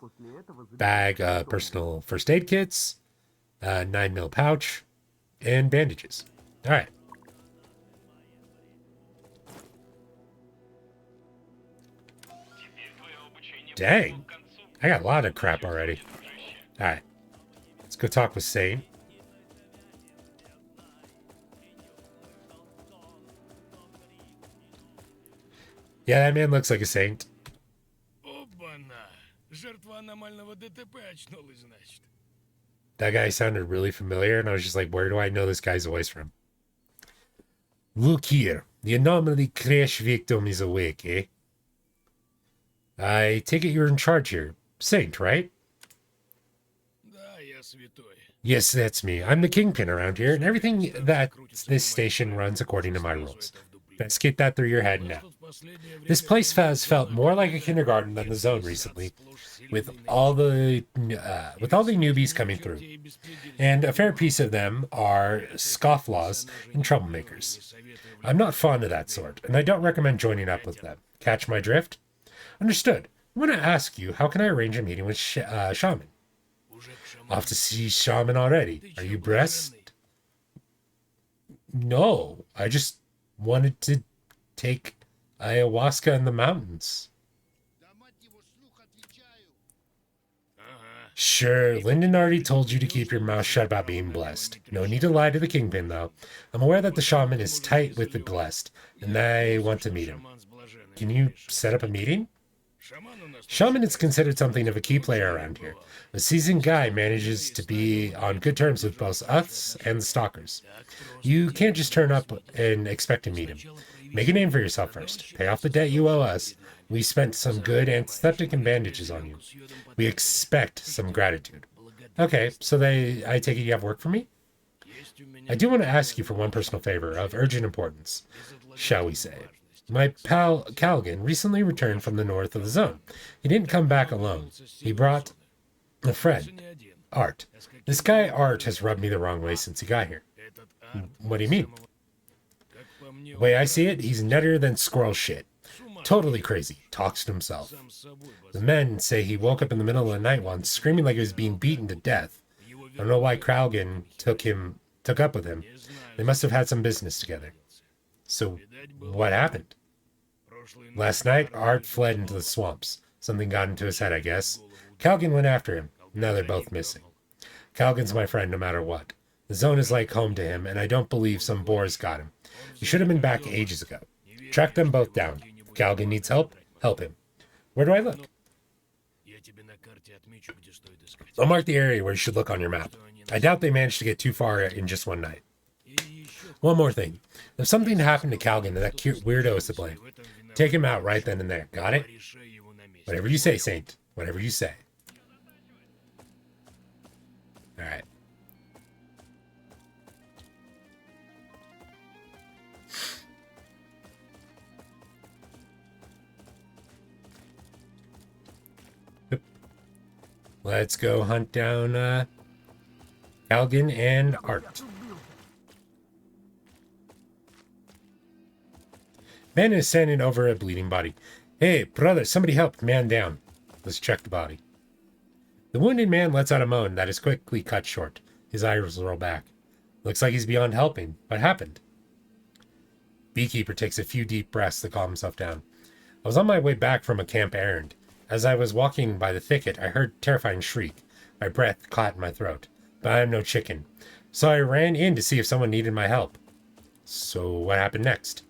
bag personal first aid kits, 9mm pouch, and bandages. All right. Dang. I got a lot of crap already. Alright. Let's go talk with Sane. Yeah, that man looks like a saint. That guy sounded really familiar, and I was just like, where do I know this guy's voice from? Look here. The anomaly crash victim is awake, eh? I take it you're in charge here. Saint, right? Yes, that's me. I'm the kingpin around here, and everything that this station runs according to my rules. Best get that through your head now. This place has felt more like a kindergarten than the zone recently, with all the newbies coming through, and a fair piece of them are scofflaws and troublemakers. I'm not fond of that sort, and I don't recommend joining up with them. Catch my drift? Understood. I want to ask you, how can I arrange a meeting with Shaman? Off to see Shaman already. Are you blessed? No, I just wanted to take ayahuasca in the mountains. Sure, Lyndon already told you to keep your mouth shut about being blessed. No need to lie to the Kingpin, though. I'm aware that the shaman is tight with the blessed, and I want to meet him. Can you set up a meeting? Shaman is considered something of a key player around here. A seasoned guy manages to be on good terms with both us and the stalkers. You can't just turn up and expect to meet him. Make a name for yourself first. Pay off the debt you owe us. We spent some good antiseptic and bandages on you. We expect some gratitude. Okay, so I take it you have work for me? I do want to ask you for one personal favor of urgent importance, shall we say. My pal Calgan recently returned from the north of the zone. He didn't come back alone. He brought a friend, Art. This guy Art has rubbed me the wrong way since he got here. What do you mean? The way I see it, he's netter than squirrel shit. Totally crazy. Talks to himself. The men say he woke up in the middle of the night once, screaming like he was being beaten to death. I don't know why Calgan took up with him. They must have had some business together. So, what happened? Last night, Art fled into the swamps. Something got into his head, I guess. Calgan went after him. Now they're both missing. Calgan's my friend no matter what. The zone is like home to him, and I don't believe some boars got him. He should have been back ages ago. Track them both down. If Calgan needs help, help him. Where do I look? I'll mark the area where you should look on your map. I doubt they managed to get too far in just one night. One more thing. If something happened to Calgan, that cute weirdo is to blame. Take him out right then and there. Got it? Whatever you say, Saint. Whatever you say. All right. Let's go hunt down Calgan and Art. Man is standing over a bleeding body. Hey, brother, somebody help. Man down. Let's check the body. The wounded man lets out a moan that is quickly cut short. His eyes roll back. Looks like he's beyond helping. What happened? Beekeeper takes a few deep breaths to calm himself down. I was on my way back from a camp errand. As I was walking by the thicket, I heard a terrifying shriek. My breath caught in my throat. But I am no chicken. So I ran in to see if someone needed my help. So what happened next?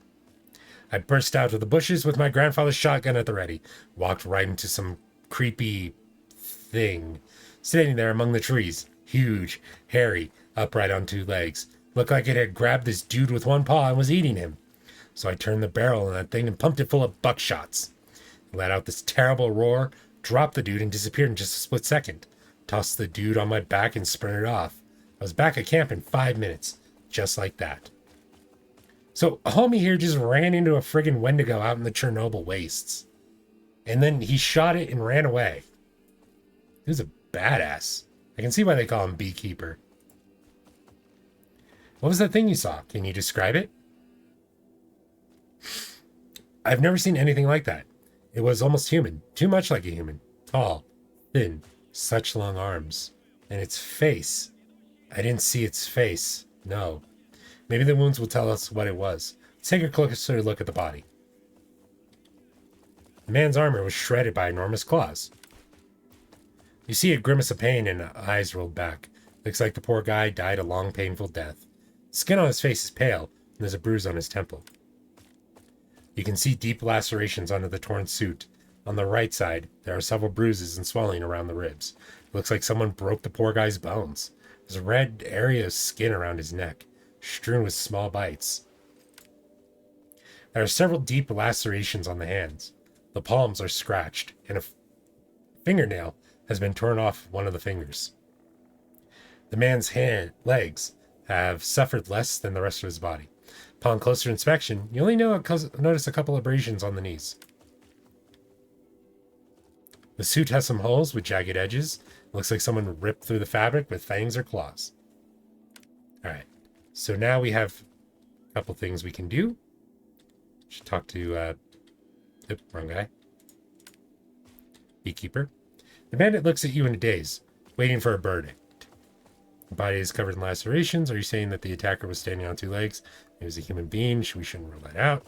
I burst out of the bushes with my grandfather's shotgun at the ready. Walked right into some creepy thing. Standing there among the trees. Huge, hairy, upright on two legs. Looked like it had grabbed this dude with one paw and was eating him. So I turned the barrel on that thing and pumped it full of buckshots. Let out this terrible roar, dropped the dude, and disappeared in just a split second. Tossed the dude on my back and sprinted off. I was back at camp in 5 minutes. Just like that. So, homie here just ran into a friggin' Wendigo out in the Chernobyl wastes. And then he shot it and ran away. He was a badass. I can see why they call him Beekeeper. What was that thing you saw? Can you describe it? I've never seen anything like that. It was almost human. Too much like a human. Tall. Thin. Such long arms. And its face. I didn't see its face. No. Maybe the wounds will tell us what it was. Let's take a closer look at the body. The man's armor was shredded by enormous claws. You see a grimace of pain and eyes rolled back. Looks like the poor guy died a long, painful death. The skin on his face is pale, and there's a bruise on his temple. You can see deep lacerations under the torn suit. On the right side, there are several bruises and swelling around the ribs. It looks like someone broke the poor guy's bones. There's a red area of skin around his neck, strewn with small bites. There are several deep lacerations on the hands. The palms are scratched, and a fingernail has been torn off one of the fingers. The man's legs have suffered less than the rest of his body. Upon closer inspection, you only notice a couple abrasions on the knees. The suit has some holes with jagged edges. Looks like someone ripped through the fabric with fangs or claws. Alright, so now we have a couple things we can do. Should talk to, wrong guy. Beekeeper. The bandit looks at you in a daze, waiting for a verdict. The body is covered in lacerations. Are you saying that the attacker was standing on two legs? He was a human being. We shouldn't rule that out.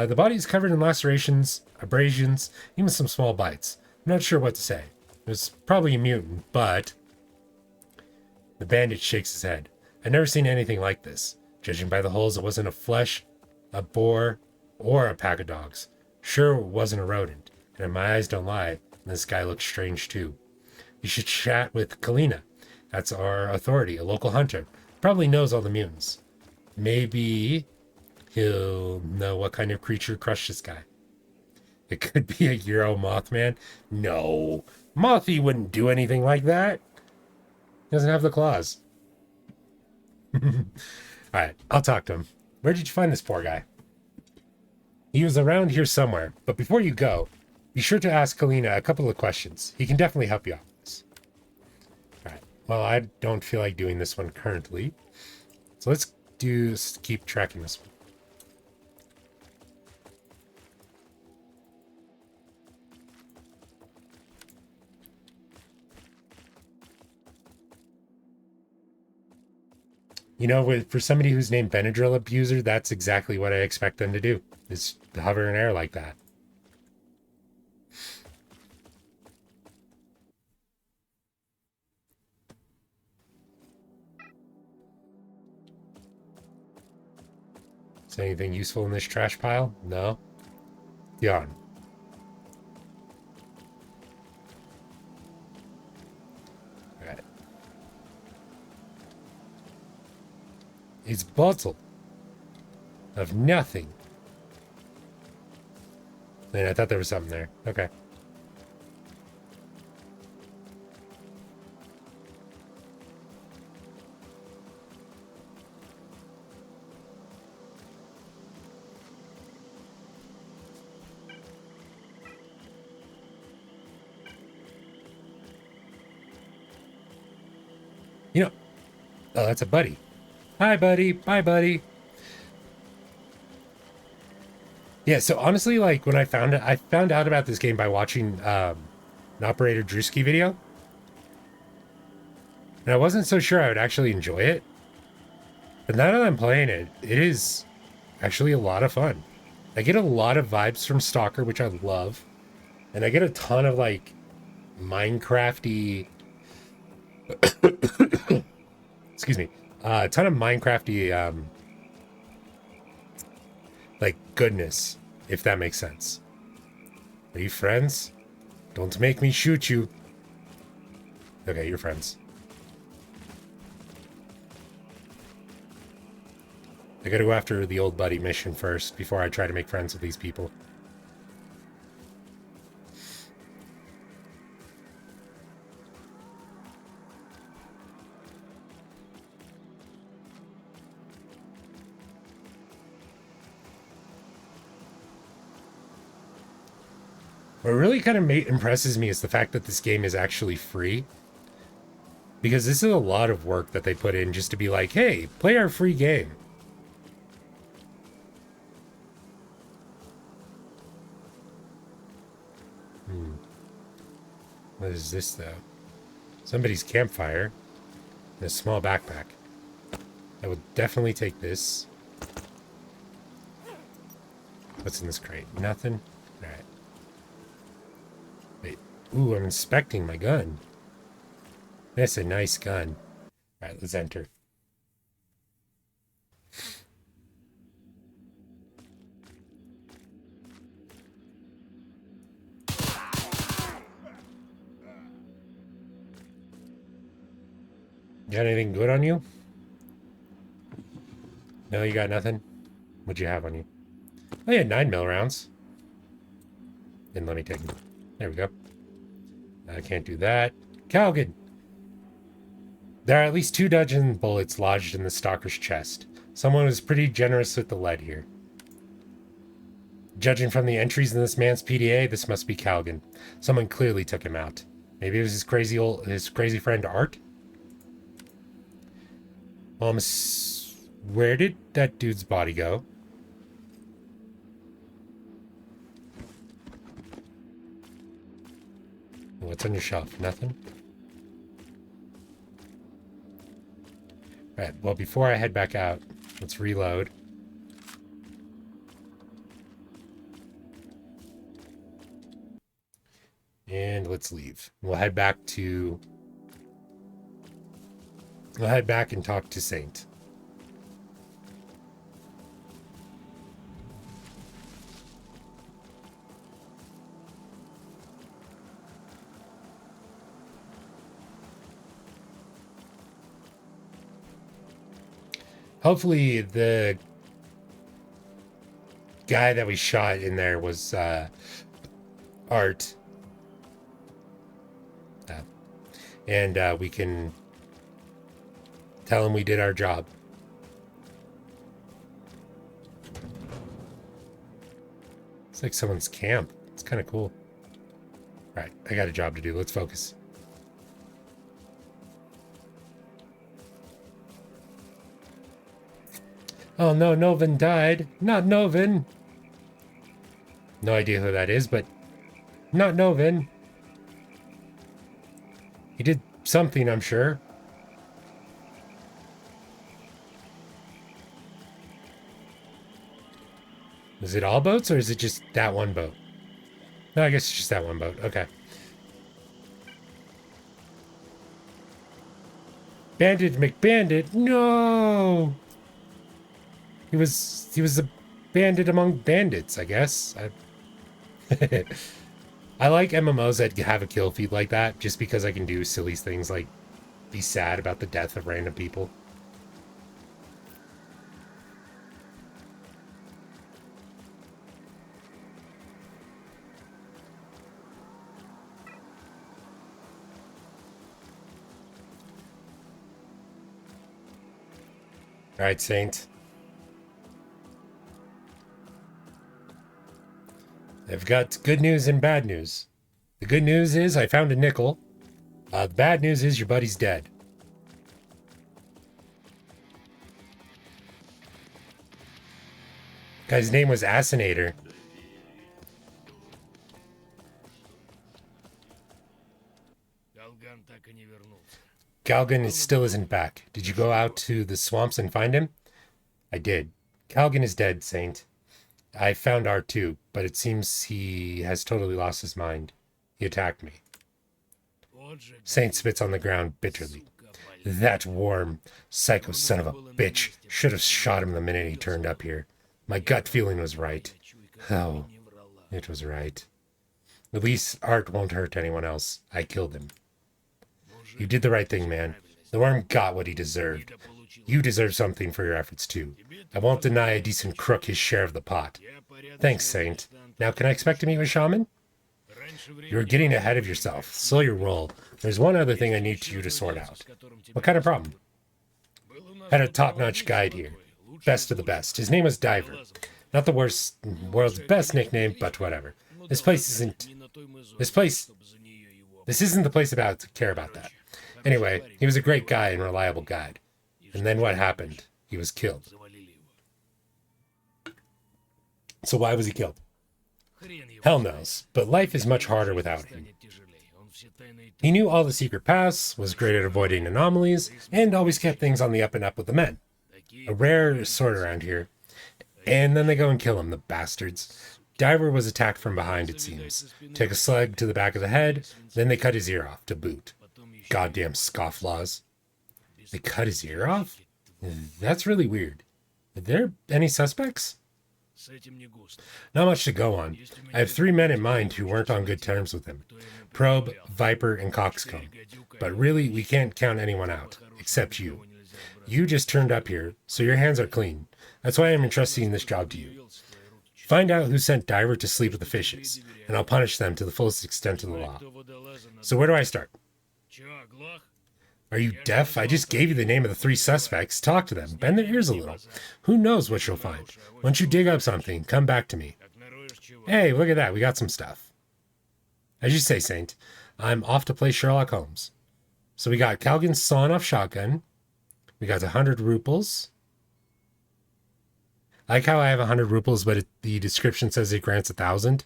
The body is covered in lacerations, abrasions, even some small bites. I'm not sure what to say. It was probably a mutant, but... The bandit shakes his head. I've never seen anything like this. Judging by the holes, it wasn't a flesh, a boar, or a pack of dogs. Sure, it wasn't a rodent. And if my eyes don't lie, this guy looks strange too. You should chat with Kalina. That's our authority, a local hunter. Probably knows all the mutants. Maybe he'll know what kind of creature crushed this guy. It could be a Euro Mothman. No, Mothy wouldn't do anything like that. He doesn't have the claws. Alright, I'll talk to him. Where did you find this poor guy? He was around here somewhere, but before you go, be sure to ask Kalina a couple of questions. He can definitely help you out with this. Alright, well, I don't feel like doing this one currently. So let's keep tracking this one. You know, for somebody who's named Benadryl Abuser, that's exactly what I expect them to do, is hover in air like that. Is anything useful in this trash pile? No? Yarn. Alright. It's bottle of nothing. Man, I thought there was something there. Okay. You know, oh, that's a buddy. Hi, buddy. Bye, buddy. Yeah, so honestly, like, when I found out about this game by watching an Operator Drewski video. And I wasn't so sure I would actually enjoy it. But now that I'm playing it, it is actually a lot of fun. I get a lot of vibes from S.T.A.L.K.E.R, which I love. And I get a ton of, like, Minecrafty... excuse me. A ton of Minecrafty, like, goodness, if that makes sense. Are you friends? Don't make me shoot you. Okay, you're friends. I gotta go after the old buddy mission first before I try to make friends with these people. What really kind of impresses me is the fact that this game is actually free. Because this is a lot of work that they put in just to be like, hey, play our free game. What is this, though? Somebody's campfire. And a small backpack. I would definitely take this. What's in this crate? Nothing? Alright. Wait. Ooh, I'm inspecting my gun. That's a nice gun. Alright, let's enter. Got anything good on you? No, you got nothing? What'd you have on you? Oh, you had 9mm rounds. Then let me take them. There we go. I can't do that. Calgan! There are at least 2 dungeon bullets lodged in the stalker's chest. Someone was pretty generous with the lead here. Judging from the entries in this man's PDA, this must be Calgan. Someone clearly took him out. Maybe it was his crazy friend Art? Well, where did that dude's body go? What's on your shelf? Nothing? Right, well, before I head back out, let's reload. And let's leave. We'll head back and talk to Saint. Hopefully the guy that we shot in there was Art. And we can tell him we did our job. It's like someone's camp. It's kind of cool. Right, I got a job to do. Let's focus. Oh no, Novin died. Not Novin. No idea who that is, but not Novin. He did something, I'm sure. Is it all boats, or is it just that one boat? No, I guess it's just that one boat. Okay. Bandit McBandit. No! He was a bandit among bandits, I guess. I like MMOs that have a kill feed like that, just because I can do silly things like be sad about the death of random people. All right, Saint. I've got good news and bad news. The good news is I found a nickel. The bad news is your buddy's dead. Guy's name was Assassinator. Galgan still isn't back. Did you go out to the swamps and find him? I did. Calgan is dead, Saint. I found Art too, but it seems he has totally lost his mind. He attacked me. Saint spits on the ground bitterly. That worm, psycho son of a bitch, should have shot him the minute he turned up here. My gut feeling was right. Oh, it was right. At least Art won't hurt anyone else. I killed him. You did the right thing, man. The worm got what he deserved. You deserve something for your efforts, too. I won't deny a decent crook his share of the pot. Thanks, Saint. Now, can I expect to meet with Shaman? You're getting ahead of yourself. Slow your roll. There's one other thing I need you to sort out. What kind of problem? Had a top-notch guide here. Best of the best. His name was Diver. Not the world's best nickname, but whatever. This isn't the place to care about that. Anyway, he was a great guy and reliable guide. And then what happened? He was killed. So why was he killed? Hell knows, but life is much harder without him. He knew all the secret paths, was great at avoiding anomalies, and always kept things on the up and up with the men. A rare sort around here. And then they go and kill him, the bastards. Diver was attacked from behind, it seems. Took a slug to the back of the head, then they cut his ear off, to boot. Goddamn scofflaws. They cut his ear off? That's really weird. Are there any suspects? Not much to go on. I have 3 men in mind who weren't on good terms with him. Probe, Viper, and Coxcomb. But really, we can't count anyone out. Except you. You just turned up here, so your hands are clean. That's why I'm entrusting this job to you. Find out who sent Diver to sleep with the fishes, and I'll punish them to the fullest extent of the law. So where do I start? Are you deaf? I just gave you the name of the 3 suspects. Talk to them. Bend their ears a little. Who knows what you'll find? Once you dig up something, come back to me. Hey, look at that. We got some stuff. As you say, Saint, I'm off to play Sherlock Holmes. So we got Calgan's sawn-off shotgun. We got 100 ruples. I like how I have 100 ruples, but the description says it grants 1,000.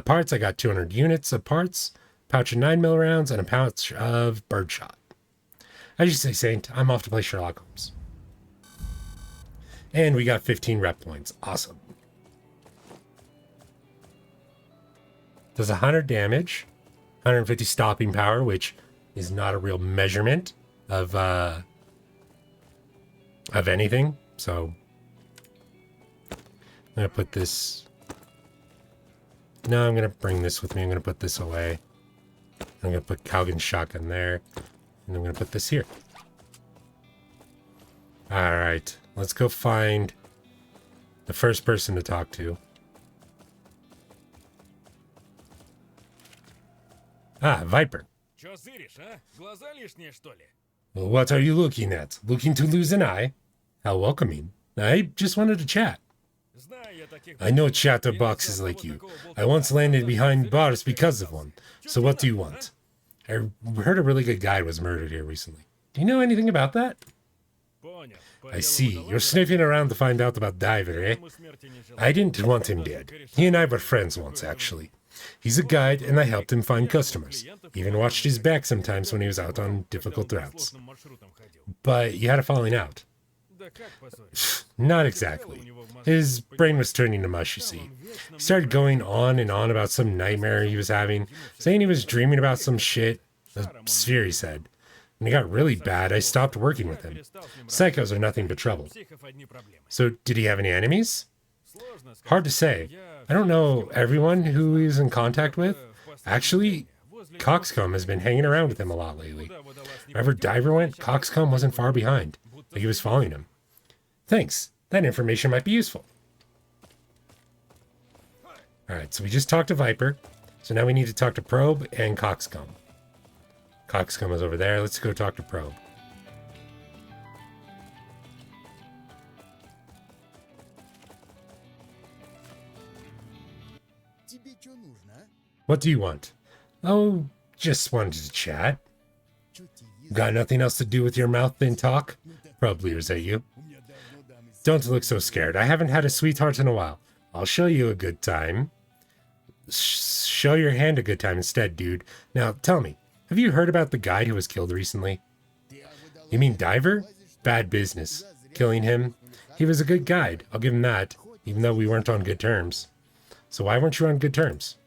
Parts, I got 200 units of parts, pouch of 9mm rounds, and a pouch of birdshot. As you say, Saint, I'm off to play Sherlock Holmes. And we got 15 rep points. Awesome. Does 100 damage, 150 stopping power, which is not a real measurement of anything. So I'm gonna put this. No, I'm gonna bring this with me. I'm gonna put this away. I'm gonna put Calgan's shotgun there, and I'm gonna put this here. All right, let's go find the first person to talk to. Ah, Viper. Well, what are you looking at? Looking to lose an eye? How welcoming. I just wanted to chat. I know chatterboxes like you. I once landed behind bars because of one. So what do you want? I heard a really good guy was murdered here recently. Do you know anything about that? I see. You're sniffing around to find out about Diver, eh? I didn't want him dead. He and I were friends once, actually. He's a guide, and I helped him find customers. Even watched his back sometimes when he was out on difficult routes. But you had a falling out. Not exactly. His brain was turning to mush, you see. He started going on and on about some nightmare he was having, saying he was dreaming about some shit. A sphere, he said. When he got really bad, I stopped working with him. Psychos are nothing but trouble. So, did he have any enemies? Hard to say. I don't know everyone who he's in contact with. Actually, Coxcomb has been hanging around with him a lot lately. Wherever Diver went, Coxcomb wasn't far behind. Like he was following him. Thanks. That information might be useful. Alright, so we just talked to Viper. So now we need to talk to Probe and Coxcomb. Coxcomb is over there. Let's go talk to Probe. What do you want? Oh, just wanted to chat. Got nothing else to do with your mouth than talk? Probe leers at you. Don't look so scared. I haven't had a sweetheart in a while. I'll show you a good time. Show your hand a good time instead, dude. Now, tell me, have you heard about the guy who was killed recently? You mean Diver? Bad business. Killing him? He was a good guide, I'll give him that, even though we weren't on good terms. So why weren't you on good terms?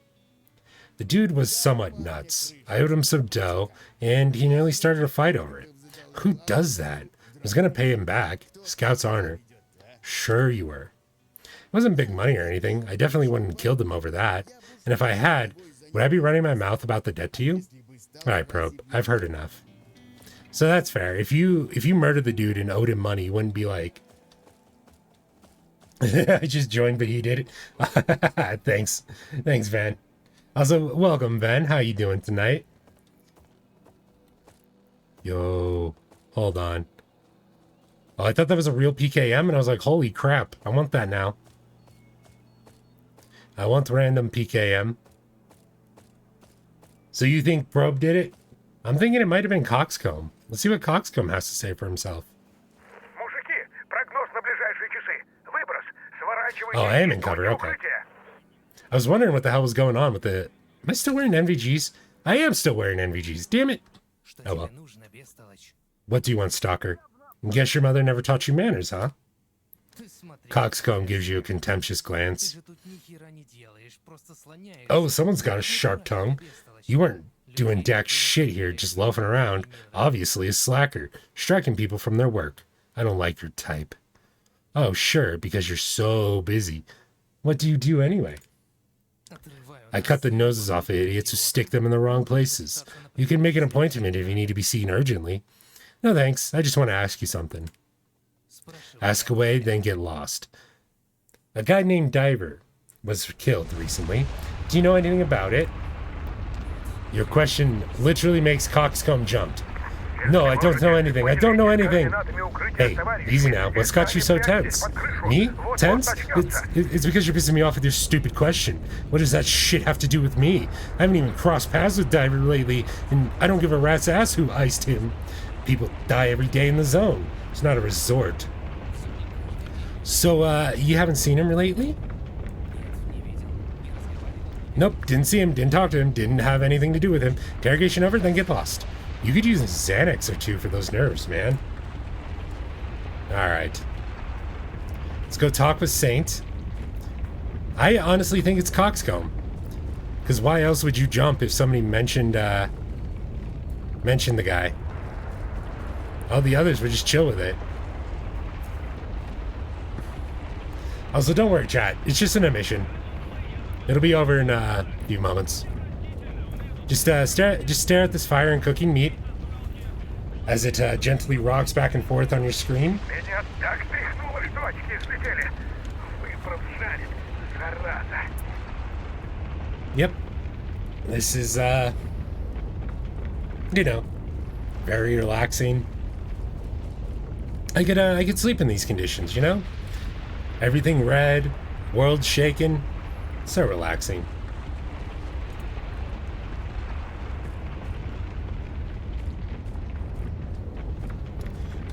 The dude was somewhat nuts. I owed him some dough, and he nearly started a fight over it. Who does that? I was gonna pay him back. Scout's honor. Sure you were. It wasn't big money or anything. I definitely wouldn't have killed him over that. And if I had, would I be running my mouth about the debt to you? Alright, Probe. I've heard enough. So that's fair. If you murdered the dude and owed him money, you wouldn't be like, I just joined, but he did it. Thanks. Thanks, Van. Also, welcome, Van. How you doing tonight? Yo, hold on. Oh, I thought that was a real PKM, and I was like, holy crap, I want that now. I want random PKM. So you think Probe did it? I'm thinking it might have been Coxcomb. Let's see what Coxcomb has to say for himself. Oh, I am in cover, okay. I was wondering what the hell was going on with the... Am I still wearing NVGs? I am still wearing NVGs, damn it. Oh well. What do you want, Stalker? Guess your mother never taught you manners, huh? Coxcomb gives you a contemptuous glance. Oh, someone's got a sharp tongue. You weren't doing jack shit here, just loafing around. Obviously a slacker, striking people from their work. I don't like your type. Oh, sure, because you're so busy. What do you do anyway? I cut the noses off of idiots who stick them in the wrong places. You can make an appointment if you need to be seen urgently. No thanks, I just want to ask you something. Ask away, then get lost. A guy named Diver was killed recently. Do you know anything about it? Your question literally makes Coxcomb jump. No, I don't know anything. I don't know anything. Hey, easy now. What's got you so tense? Me? Tense? It's because you're pissing me off with your stupid question. What does that shit have to do with me? I haven't even crossed paths with Diver lately, and I don't give a rat's ass who iced him. People die every day in the zone. It's not a resort. So, you haven't seen him lately? Nope, didn't see him, didn't talk to him, didn't have anything to do with him. Interrogation over, then get lost. You could use a Xanax or two for those nerves, man. Alright. Let's go talk with Saint. I honestly think it's Coxcomb. Because why else would you jump if somebody mentioned the guy? All the others would just chill with it. Also, don't worry, chat. It's just an emission. It'll be over in a few moments. Just stare at this fire and cooking meat as it gently rocks back and forth on your screen. Меня так тряхнуло, что очки слетели. Выправ жарит, зараза. Yep. This is, you know, very relaxing. I could sleep in these conditions, you know? Everything red, world shaking. So relaxing.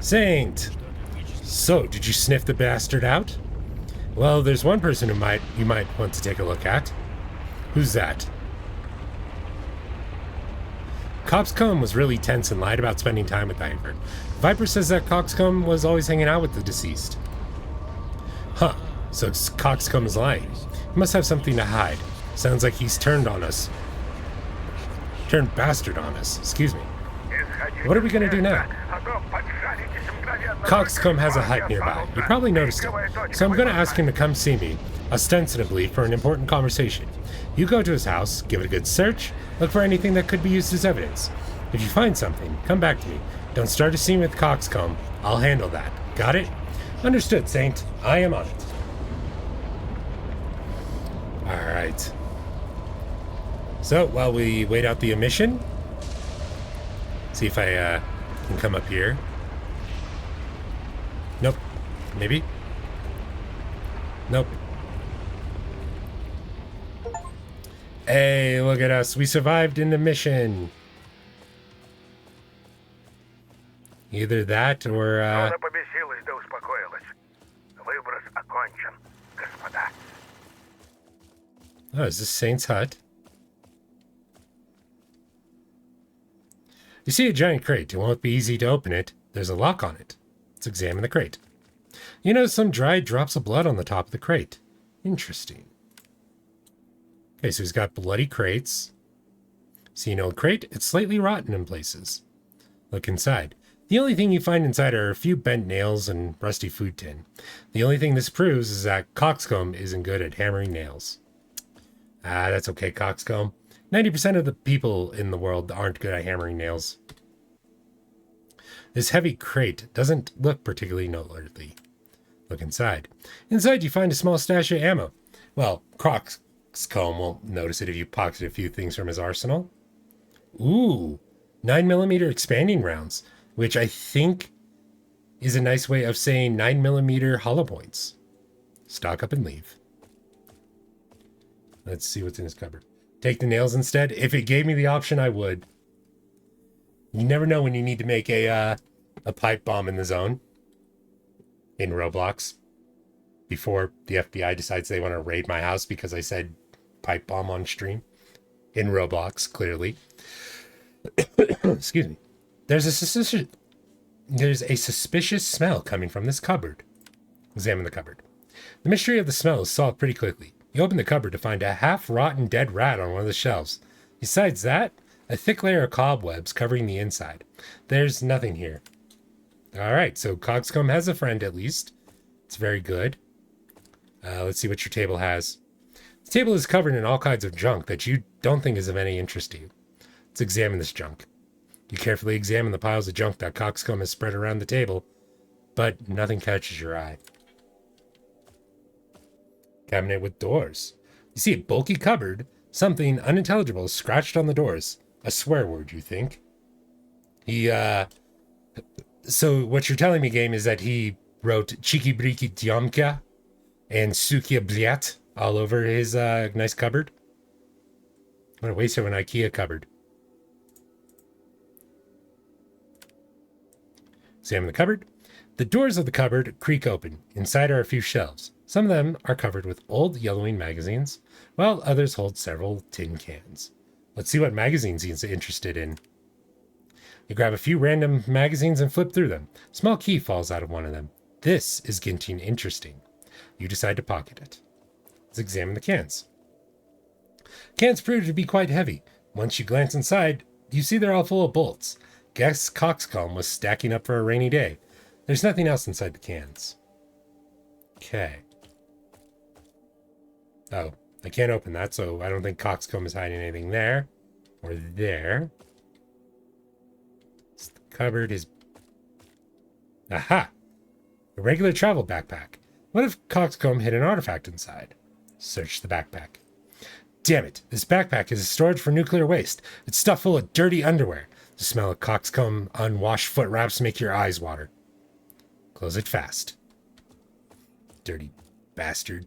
Saint! So, did you sniff the bastard out? Well, there's one person you might want to take a look at. Who's that? Coxcomb was really tense and lied about spending time with Viper. Viper says that Coxcomb was always hanging out with the deceased. Huh, so Coxcomb is lying. He must have something to hide. Sounds like he's turned on us. Turned bastard on us, excuse me. What are we gonna do now? Coxcomb has a hut nearby. You probably noticed it. So I'm gonna ask him to come see me, ostensibly for an important conversation. You go to his house, give it a good search, look for anything that could be used as evidence. If you find something, come back to me. Don't start a scene with Coxcomb. I'll handle that. Got it? Understood, Saint. I am on it. Alright. So, while we wait out the emission, see if I can come up here. Nope. Maybe? Nope. Hey, look at us. We survived in the mission. Either that or, Зона побесилась да успокоилась. Выброс окончен, господа. Oh, is this Saint's hut? You see a giant crate. It won't be easy to open it. There's a lock on it. Let's examine the crate. You notice some dried drops of blood on the top of the crate. Interesting. Okay, so he's got bloody crates. See an old crate? It's slightly rotten in places. Look inside. The only thing you find inside are a few bent nails and rusty food tin. The only thing this proves is that Coxcomb isn't good at hammering nails. Ah, that's okay, Coxcomb. 90% of the people in the world aren't good at hammering nails. This heavy crate doesn't look particularly noteworthy. Look inside. Inside you find a small stash of ammo. Well, Coxcomb won't notice it if you pocket a few things from his arsenal. Ooh, 9mm expanding rounds, which I think is a nice way of saying 9mm hollow points. Stock up and leave. Let's see what's in his cupboard. Take the nails instead. If it gave me the option, I would. You never know when you need to make a pipe bomb in the zone. In Roblox. Before the FBI decides they want to raid my house because I said pipe bomb on stream. In Roblox, clearly. Excuse me. There's a suspicious smell coming from this cupboard. Examine the cupboard. The mystery of the smell is solved pretty quickly. You open the cupboard to find a half-rotten dead rat on one of the shelves. Besides that, a thick layer of cobwebs covering the inside. There's nothing here. Alright, so Coxcomb has a friend at least. It's very good. Let's see what your table has. The table is covered in all kinds of junk that you don't think is of any interest to you. Let's examine this junk. You carefully examine the piles of junk that Coxcomb has spread around the table, but nothing catches your eye. Cabinet with doors. You see a bulky cupboard, something unintelligible scratched on the doors. A swear word, you think? He So what you're telling me, game, is that he wrote Chiki Briki Tiomka and Sukia Bliat all over his nice cupboard? What a waste of an IKEA cupboard. Examine the cupboard. The doors of the cupboard creak open. Inside are a few shelves. Some of them are covered with old yellowing magazines, while others hold several tin cans. Let's see what magazines he's interested in. You grab a few random magazines and flip through them. A small key falls out of one of them. This is getting interesting. You decide to pocket it. Let's examine the cans. Cans prove to be quite heavy. Once you glance inside, you see they're all full of bolts. Guess Coxcomb was stacking up for a rainy day. There's nothing else inside the cans. Okay. Oh, I can't open that, so I don't think Coxcomb is hiding anything there. Or there. The cupboard is... Aha! A regular travel backpack. What if Coxcomb hid an artifact inside? Search the backpack. Damn it, this backpack is a storage for nuclear waste. It's stuffed full of dirty underwear. The smell of Coxcomb unwashed foot wraps make your eyes water. Close it fast. Dirty bastard.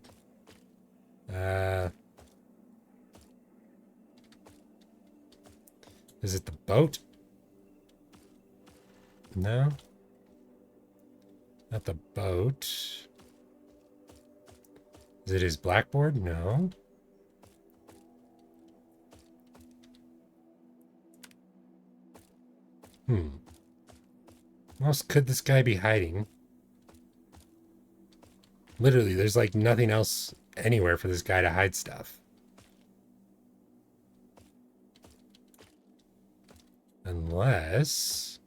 Is it the boat? No. Not the boat. Is it his blackboard? No. What else could this guy be hiding? Literally, there's like nothing else anywhere for this guy to hide stuff. Unless...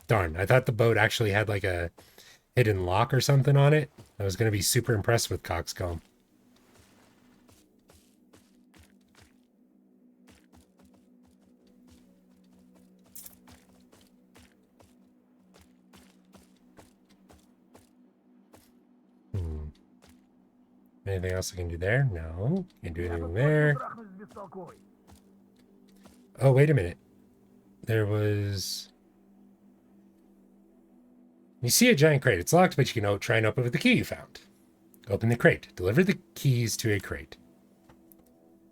Darn, I thought the boat actually had like a hidden lock or something on it. I was going to be super impressed with Coxcomb. Anything else I can do there? No. Can't do anything there. Oh, wait a minute. There was... You see a giant crate. It's locked, but you can try and open it with the key you found. Open the crate. Deliver the keys to a crate.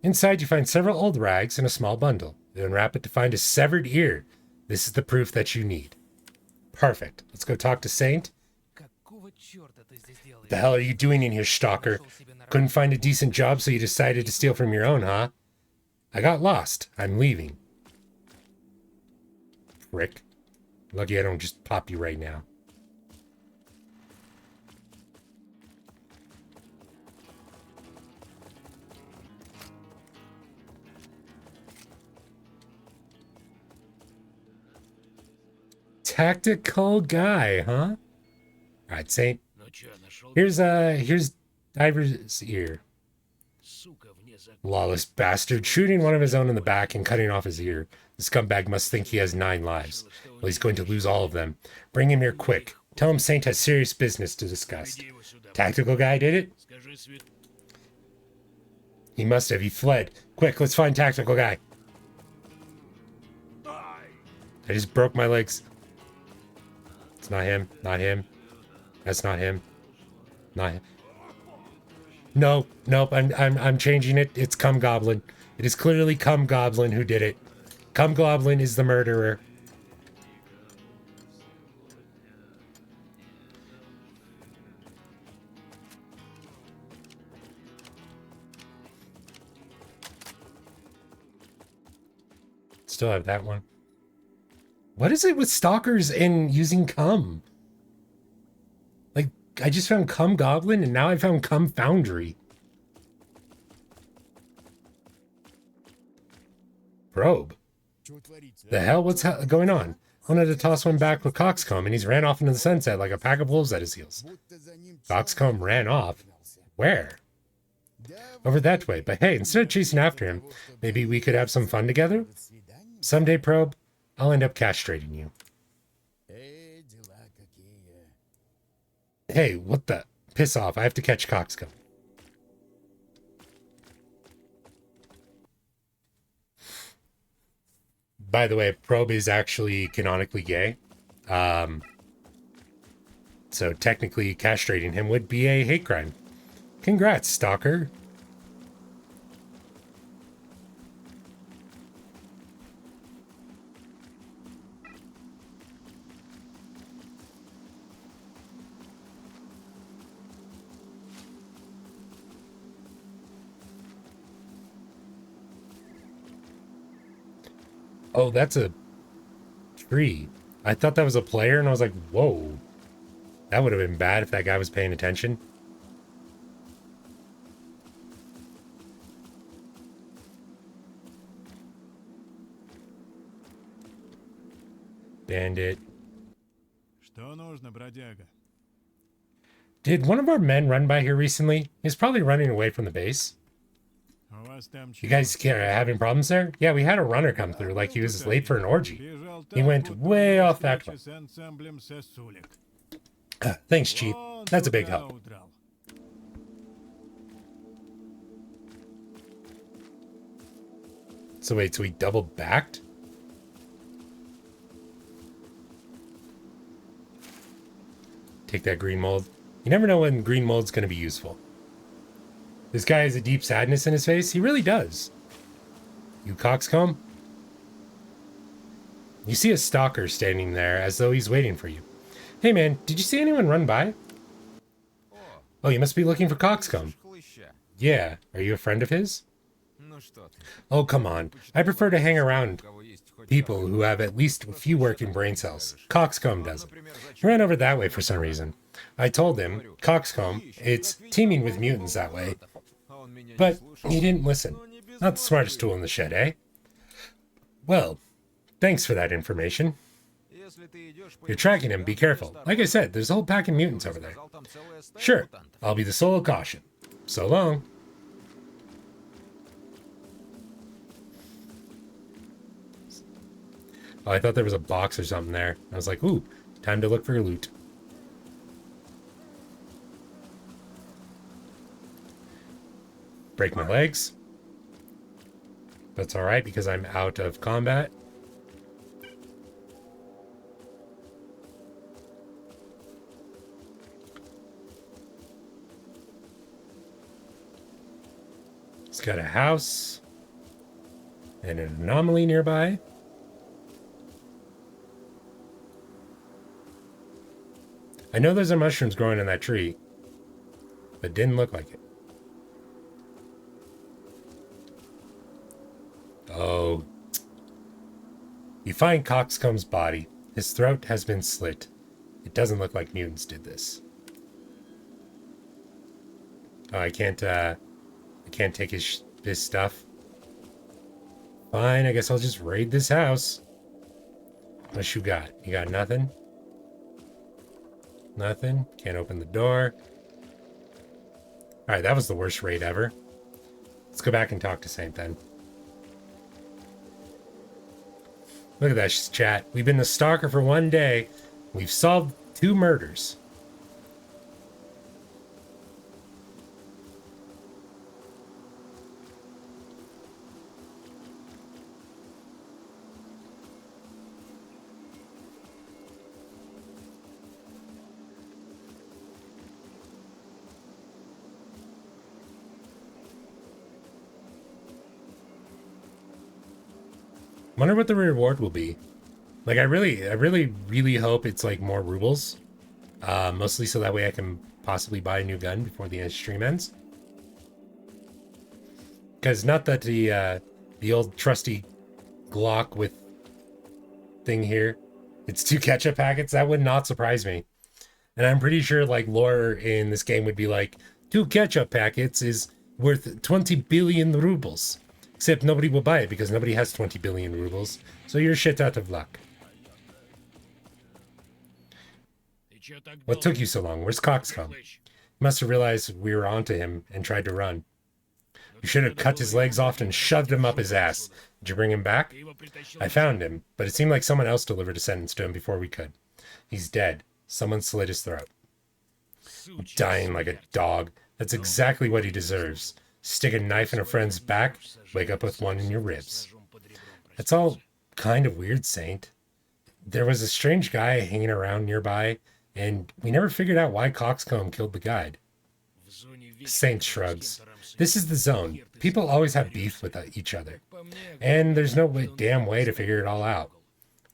Inside, you find several old rags and a small bundle. You unwrap it to find a severed ear. This is the proof that you need. Perfect. Let's go talk to Saint. What the hell are you doing in here, stalker? Couldn't find a decent job, so you decided to steal from your own, huh? I got lost. I'm leaving. Prick. Lucky I don't just pop you right now. Tactical guy, huh? Alright, Saint. Here's Diver's ear. Lawless bastard, shooting one of his own in the back and cutting off his ear. The scumbag must think he has 9 lives. Well, he's going to lose all of them. Bring him here quick. Tell him Saint has serious business to discuss. Tactical guy did it? He must have. He fled. Quick, let's find tactical guy. I just broke my legs. It's not him. Not him. That's not him. Not him. No, nope. I'm changing it. It's Cum Goblin. It is clearly Cum Goblin who did it. Cum Goblin is the murderer. Still have that one. What is it with stalkers and using cum? Like, I just found Cum Goblin and now I found Cum Foundry. Probe. The hell? What's going on? I wanted to toss one back with Coxcomb and he's ran off into the sunset like a pack of wolves at his heels. Coxcomb ran off? Where? Over that way. But hey, instead of chasing after him, maybe we could have some fun together? Someday, Probe, I'll end up castrating you. Hey, what the? Piss off. I have to catch Coxcomb. By the way, Probe is actually canonically gay. So technically castrating him would be a hate crime. Congrats, stalker. Oh, that's a tree. I thought that was a player, and I was like, whoa. That would have been bad if that guy was paying attention. Bandit. Что нужно, бродяга? Did one of our men run by here recently? He's probably running away from the base. У вас там You чего? guys having problems there? Yeah, we had a runner come through like he was late for an orgy. Бежал He так, went будто way у него off that встреча one. с ансамблем сосулек. Thanks, Chief. Вон That's a big туда help. удрал. So wait, so he double backed? Take that green mold. You never know when green mold's going to be useful. This guy has a deep sadness in his face. He really does. You coxcomb? You see a stalker standing there as though he's waiting for you. Hey man, did you see anyone run by? Oh, you must be looking for coxcomb. Yeah, are you a friend of his? Oh, come on. I prefer to hang around people who have at least a few working brain cells. Coxcomb doesn't. He ran over that way for some reason. I told him, Coxcomb, it's teeming with mutants that way. But he didn't listen. Not the smartest tool in the shed, eh? Well, thanks for that information. If you're tracking him, be careful. Like I said, there's a whole pack of mutants over there. Sure, I'll be the soul of caution. So long. Oh, I thought there was a box or something there. I was like, ooh, time to look for loot. Break my legs. That's alright because I'm out of combat. It's got a house and an anomaly nearby. I know there's a mushrooms growing in that tree, but didn't look like it. Oh. You find Coxcomb's body. His throat has been slit. It doesn't look like mutants did this. Oh, I can't take his stuff. Fine, I guess I'll just raid this house. What you got? You got nothing? Nothing. Can't open the door. Alright, that was the worst raid ever. Let's go back and talk to Saint then. Look at that chat. We've been the stalker for one day. We've solved 2 murders. Wonder what the reward will be. Like, I really hope it's like more rubles. Mostly so that way I can possibly buy a new gun before the stream ends. Because not that the old trusty Glock with thing here, it's 2 ketchup packets, that would not surprise me. And I'm pretty sure like lore in this game would be like 2 ketchup packets is worth 20 billion rubles. Except nobody will buy it because nobody has 20 billion rubles. So you're shit out of luck. What took you so long? Where's Coxcomb? You must have realized we were onto him and tried to run. You should have cut his legs off and shoved him up his ass. Did you bring him back? I found him, but it seemed like someone else delivered a sentence to him before we could. He's dead. Someone slit his throat. Dying like a dog. That's exactly what he deserves. Stick a knife in a friend's back, wake up with one in your ribs. That's all kind of weird, Saint. There was a strange guy hanging around nearby, and we never figured out why Coxcomb killed the guide. Saint shrugs. This is the zone. People always have beef with each other. And there's no damn way to figure it all out.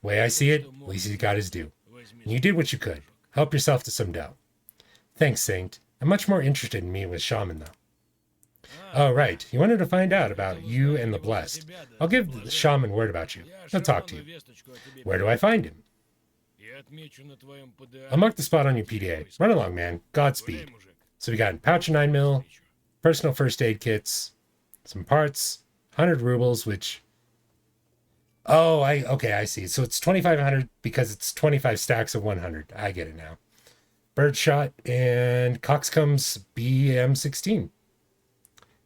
Way I see it, at least he got his due. And you did what you could. Help yourself to some dough. Thanks, Saint. I'm much more interested in meeting with Shaman, though. Oh, right. You wanted to find out about you and the Blessed. I'll give the Shaman word about you. He'll talk to you. Where do I find him? I'll mark the spot on your PDA. Run along, man. Godspeed. So we got pouch of 9mm, personal first aid kits, some parts, 100 rubles, which... Oh, okay, I see. So it's 2,500 because it's 25 stacks of 100. I get it now. Birdshot and Coxcomb's BM16.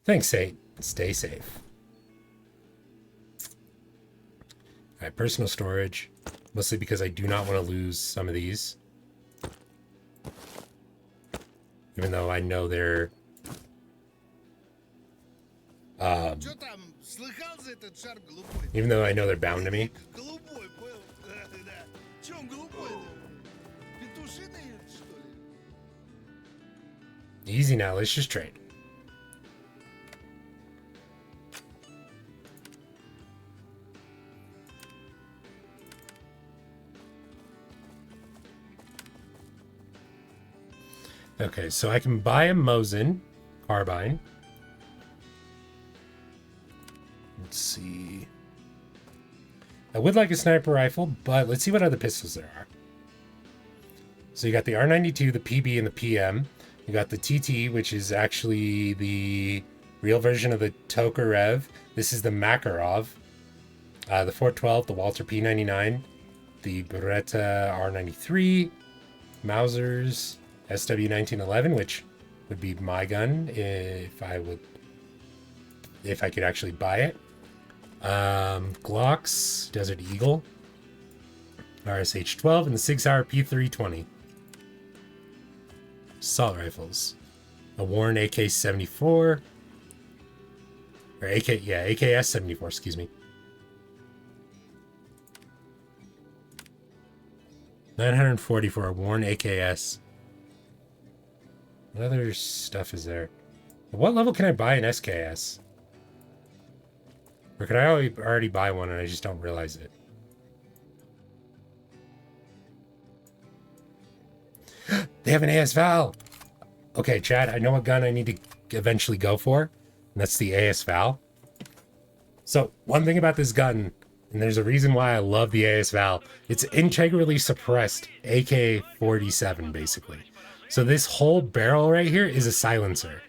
Thanks, Saint. Stay safe. All right, personal storage. Mostly because I do not want to lose some of these. Even though I know they're... even though I know they're bound to me. Easy now, let's just trade. Okay, so I can buy a Mosin carbine. Let's see. I would like a sniper rifle, but let's see what other pistols there are. So you got the R92, the PB, and the PM. You got the TT, which is actually the real version of the Tokarev. This is the Makarov. The 412, the Walter P99, the Beretta R93, Mausers, SW1911, which would be my gun if I could actually buy it. Glocks, Desert Eagle, RSH-12, and the Sig Sauer P320. Assault rifles. A Warren AK-74. Or AKS-74, excuse me. 940 for a Warren AKS. What other stuff is there? At what level can I buy an SKS? Or could I already buy one and I just don't realize it? They have an AS-Val! Okay, Chad, I know what gun I need to eventually go for. And that's the AS-Val. So, one thing about this gun, and there's a reason why I love the AS-Val, it's integrally suppressed AK-47, basically. So this whole barrel right here is a silencer.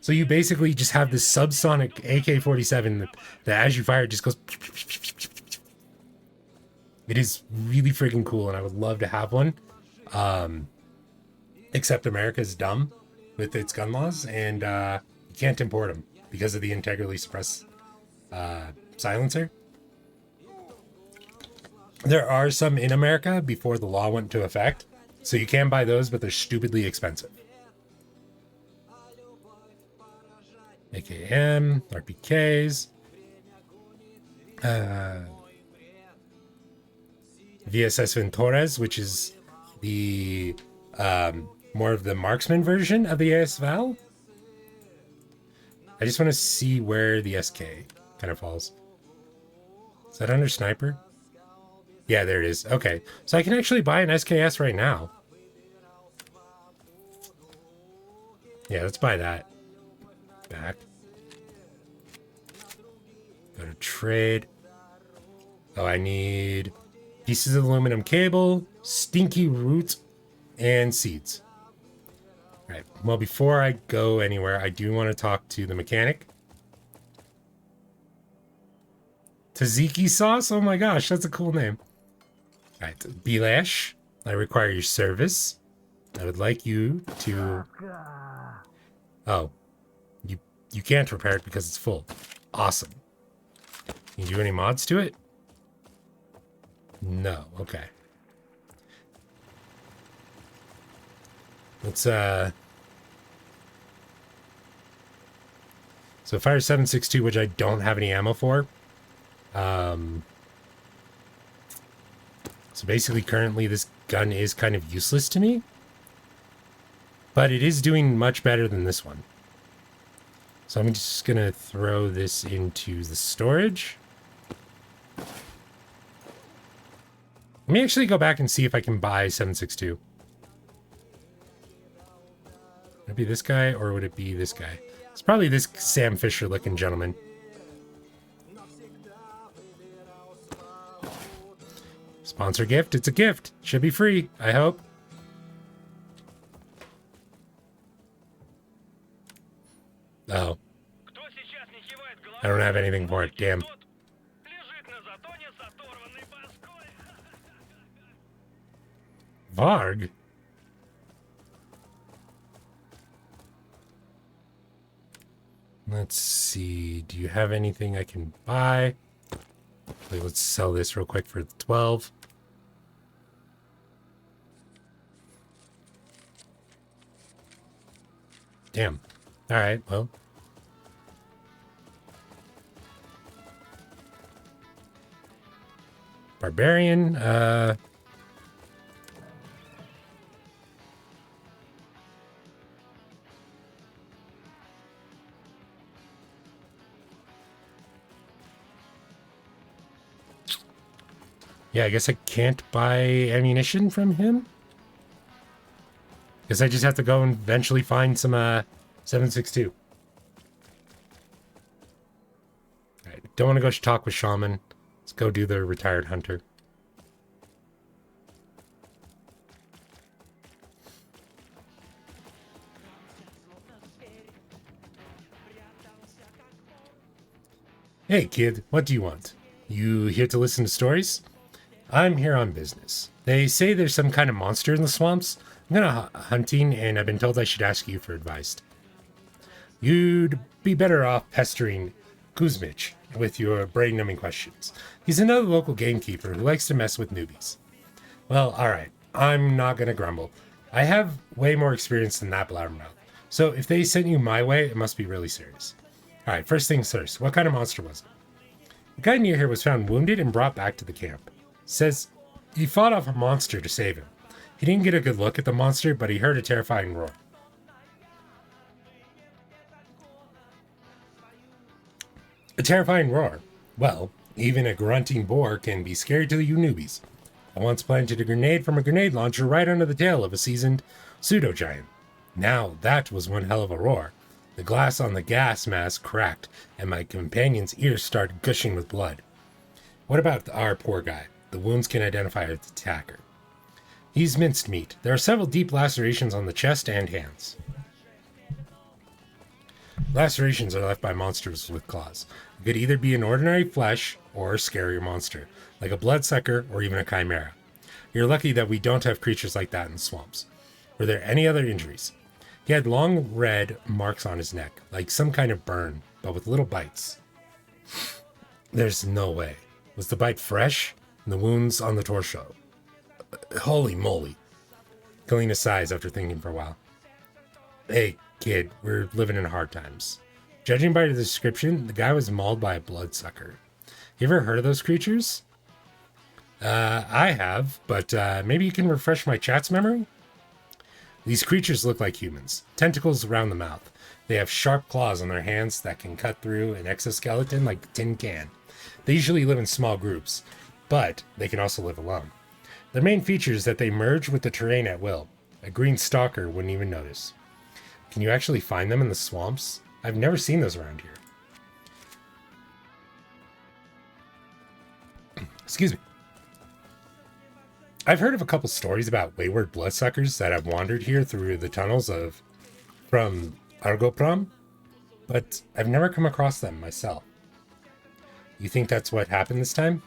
So you basically just have this subsonic AK-47 that as you fire, it just goes... It is really freaking cool, and I would love to have one. Except America's dumb with its gun laws, and you can't import them because of the integrally suppressed silencer. There are some in America before the law went into effect, so you can buy those, but they're stupidly expensive. AKM, RPKs, VSS Ventores, which is the more of the marksman version of the AS-Val. I just want to see where the SK kind of falls. Is that under sniper? Yeah, there it is. Okay, so I can actually buy an SKS right now. Yeah, let's buy that. Back. Go to trade. Oh, I need pieces of aluminum cable, stinky roots, and seeds. All right. Well, before I go anywhere, I do want to talk to the mechanic. Tzatziki sauce? Oh my gosh, that's a cool name. All right, Bilash, I require your service. I would like you to... Oh, you can't repair it because it's full. Awesome. Can you do any mods to it? No, okay. Let's, So Fire 7.62, which I don't have any ammo for. So basically, currently, this gun is kind of useless to me. But it is doing much better than this one. So I'm just going to throw this into the storage. Let me actually go back and see if I can buy 7.62. Would it be this guy or would it be this guy? It's probably this Sam Fisher looking gentleman. Sponsor gift. It's a gift. Should be free, I hope. Oh. I don't have anything for it. Damn. Varg? Let's see. Do you have anything I can buy? Wait, let's sell this real quick for 12. Damn. All right, well. Barbarian, yeah, I guess I can't buy ammunition from him. Guess I just have to go and eventually find some 7.62. Alright, don't want to go talk with Shaman. Let's go do the retired hunter. Hey kid, what do you want? You here to listen to stories? I'm here on business. They say there's some kind of monster in the swamps. I'm gonna hunting and I've been told I should ask you for advice. You'd be better off pestering Kuzmich with your brain-numbing questions. He's another local gamekeeper who likes to mess with newbies. Well, alright. I'm not gonna grumble. I have way more experience than that blabbermouth. So if they sent you my way, it must be really serious. Alright, first things first. What kind of monster was it? The guy near here was found wounded and brought back to the camp. Says he fought off a monster to save him. He didn't get a good look at the monster, but he heard a terrifying roar. A terrifying roar. Well, even a grunting boar can be scary to you newbies. I once planted a grenade from a grenade launcher right under the tail of a seasoned pseudo-giant. Now, that was one hell of a roar. The glass on the gas mask cracked, and my companion's ears started gushing with blood. What about our poor guy? The wounds can identify the attacker. He's minced meat. There are several deep lacerations on the chest and hands. Lacerations are left by monsters with claws. It could either be an ordinary flesh or a scarier monster, like a bloodsucker or even a chimera. You're lucky that we don't have creatures like that in the swamps. Were there any other injuries? He had long red marks on his neck, like some kind of burn, but with little bites. There's no way. Was the bite fresh? And the wounds on the torso? Holy moly. Kalina sighs after thinking for a while. Hey, kid, we're living in hard times. Judging by the description, the guy was mauled by a bloodsucker. You ever heard of those creatures? I have, but maybe you can refresh my chat's memory? These creatures look like humans. Tentacles around the mouth. They have sharp claws on their hands that can cut through an exoskeleton like a tin can. They usually live in small groups, but they can also live alone. Their main feature is that they merge with the terrain at will. A green stalker wouldn't even notice. Can you actually find them in the swamps? I've never seen those around here. Excuse me. I've heard of a couple stories about wayward bloodsuckers that have wandered here through the tunnels from Argoprom, but I've never come across them myself. You think that's what happened this time?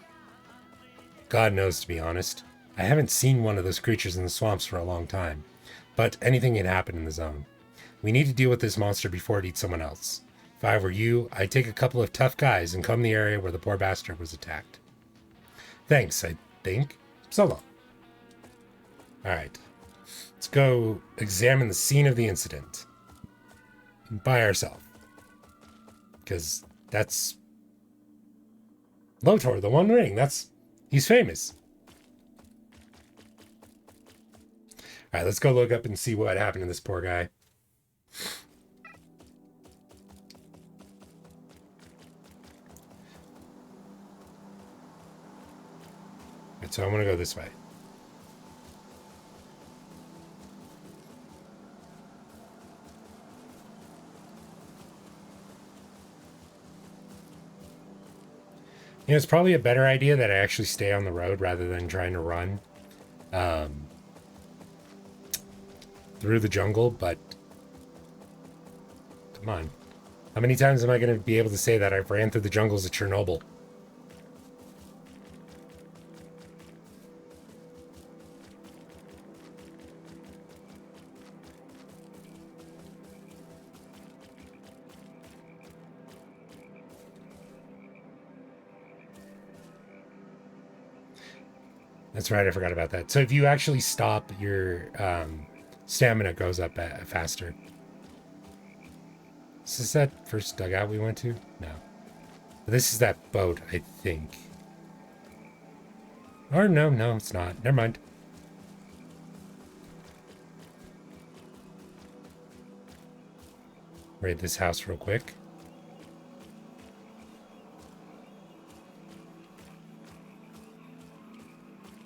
God knows, to be honest. I haven't seen one of those creatures in the swamps for a long time, but anything can happen in the zone. We need to deal with this monster before it eats someone else. If I were you, I'd take a couple of tough guys and comb the area where the poor bastard was attacked. Thanks, I think. So long. Alright. Let's go examine the scene of the incident. By ourselves. Because that's... Lotor, the One Ring. He's famous. All right, let's go look up and see what happened to this poor guy. Right, so I'm gonna go this way. You know, it's probably a better idea that I actually stay on the road rather than trying to run through the jungle, but come on. How many times am I going to be able to say that I've ran through the jungles of Chernobyl? That's right, I forgot about that. So if you actually stop, your stamina goes up faster. Is this that first dugout we went to? No. This is that boat, I think. Or no, it's not. Never mind. Raid this house real quick.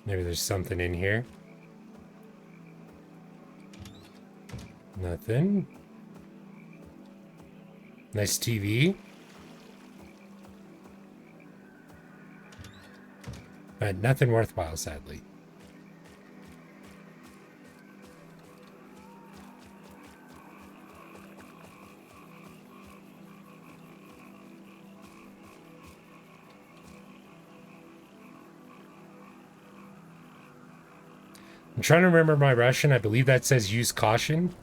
Maybe there's something in here. Nothing. Nice TV. But nothing worthwhile, sadly. I'm trying to remember my Russian. I believe that says use caution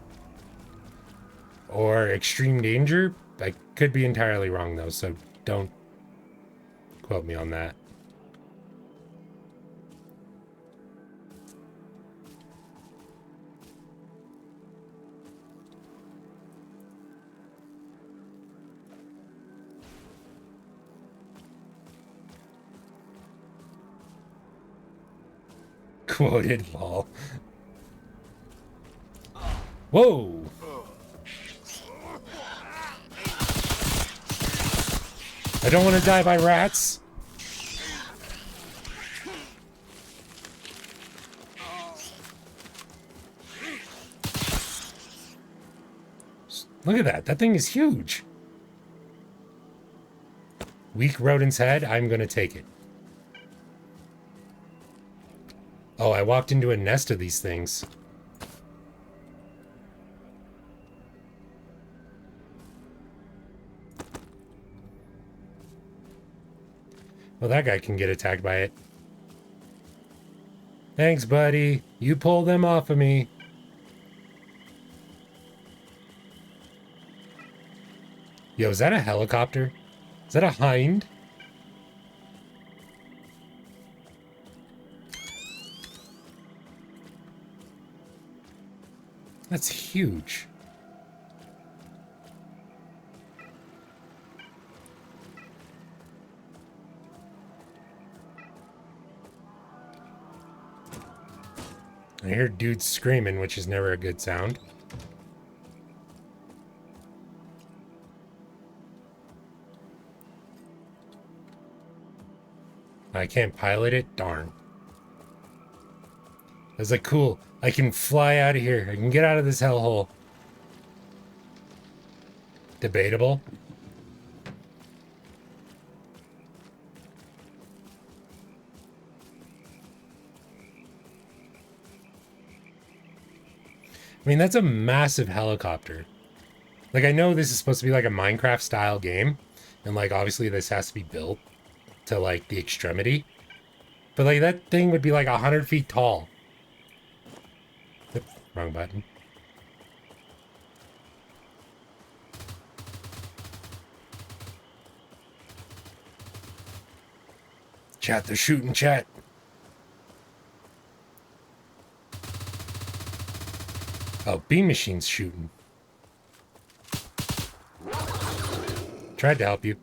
or extreme danger. I could be entirely wrong though, so don't quote me on that. Quoted, lol. Whoa! I don't want to die by rats. Look at that. That thing is huge. Weak rodent's head. I'm going to take it. Oh, I walked into a nest of these things. Well, that guy can get attacked by it. Thanks, buddy. You pull them off of me. Yo, is that a helicopter? Is that a hind? That's huge. I hear dudes screaming, which is never a good sound. I can't pilot it? Darn. I was like, cool. I can fly out of here. I can get out of this hellhole. Debatable. I mean, that's a massive helicopter. Like, I know this is supposed to be like a Minecraft style game. And like, obviously this has to be built to like the extremity. But like, that thing would be like 100 feet tall. Oops, wrong button. Chat, they're shooting, chat. Oh, beam machine's shooting. Tried to help you.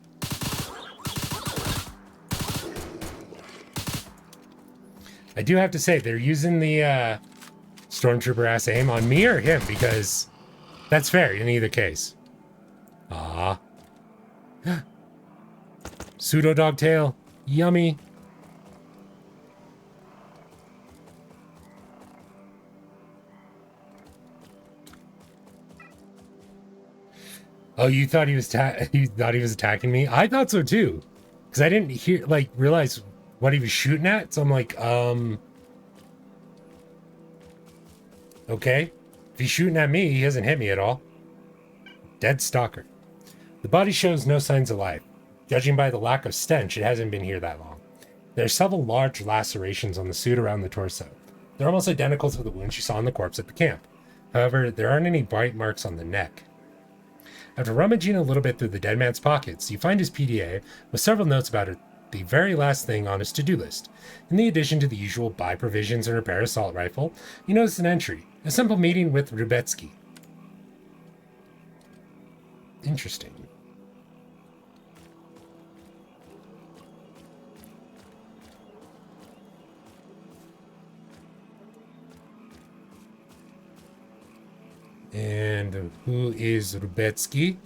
I do have to say, they're using the stormtrooper ass aim on me or him, because that's fair in either case. Ah. Pseudo dogtail. Yummy. Oh, you thought he was you thought he was attacking me? I thought so too. Because I didn't realize what he was shooting at. So I'm like, okay. If he's shooting at me, he hasn't hit me at all. Dead stalker. The body shows no signs of life. Judging by the lack of stench, it hasn't been here that long. There are several large lacerations on the suit around the torso. They're almost identical to the wounds you saw on the corpse at the camp. However, there aren't any bite marks on the neck. After rummaging a little bit through the dead man's pockets, you find his PDA with several notes about it, the very last thing on his to-do list. In the addition to the usual buy provisions and repair assault rifle, you notice an entry, a simple meeting with Rubetsky. Interesting. And who is Rubetsky?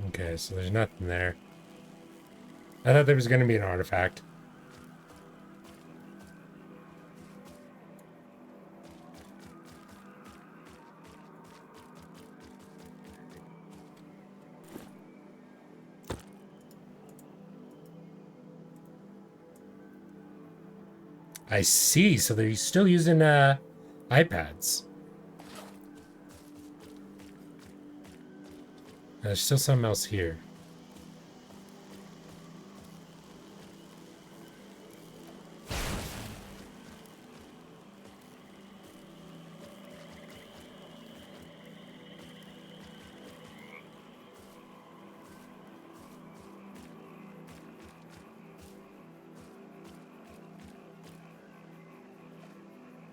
Okay, so there's nothing there. I thought there was going to be an artifact. I see. So they're still using iPads. There's still something else here.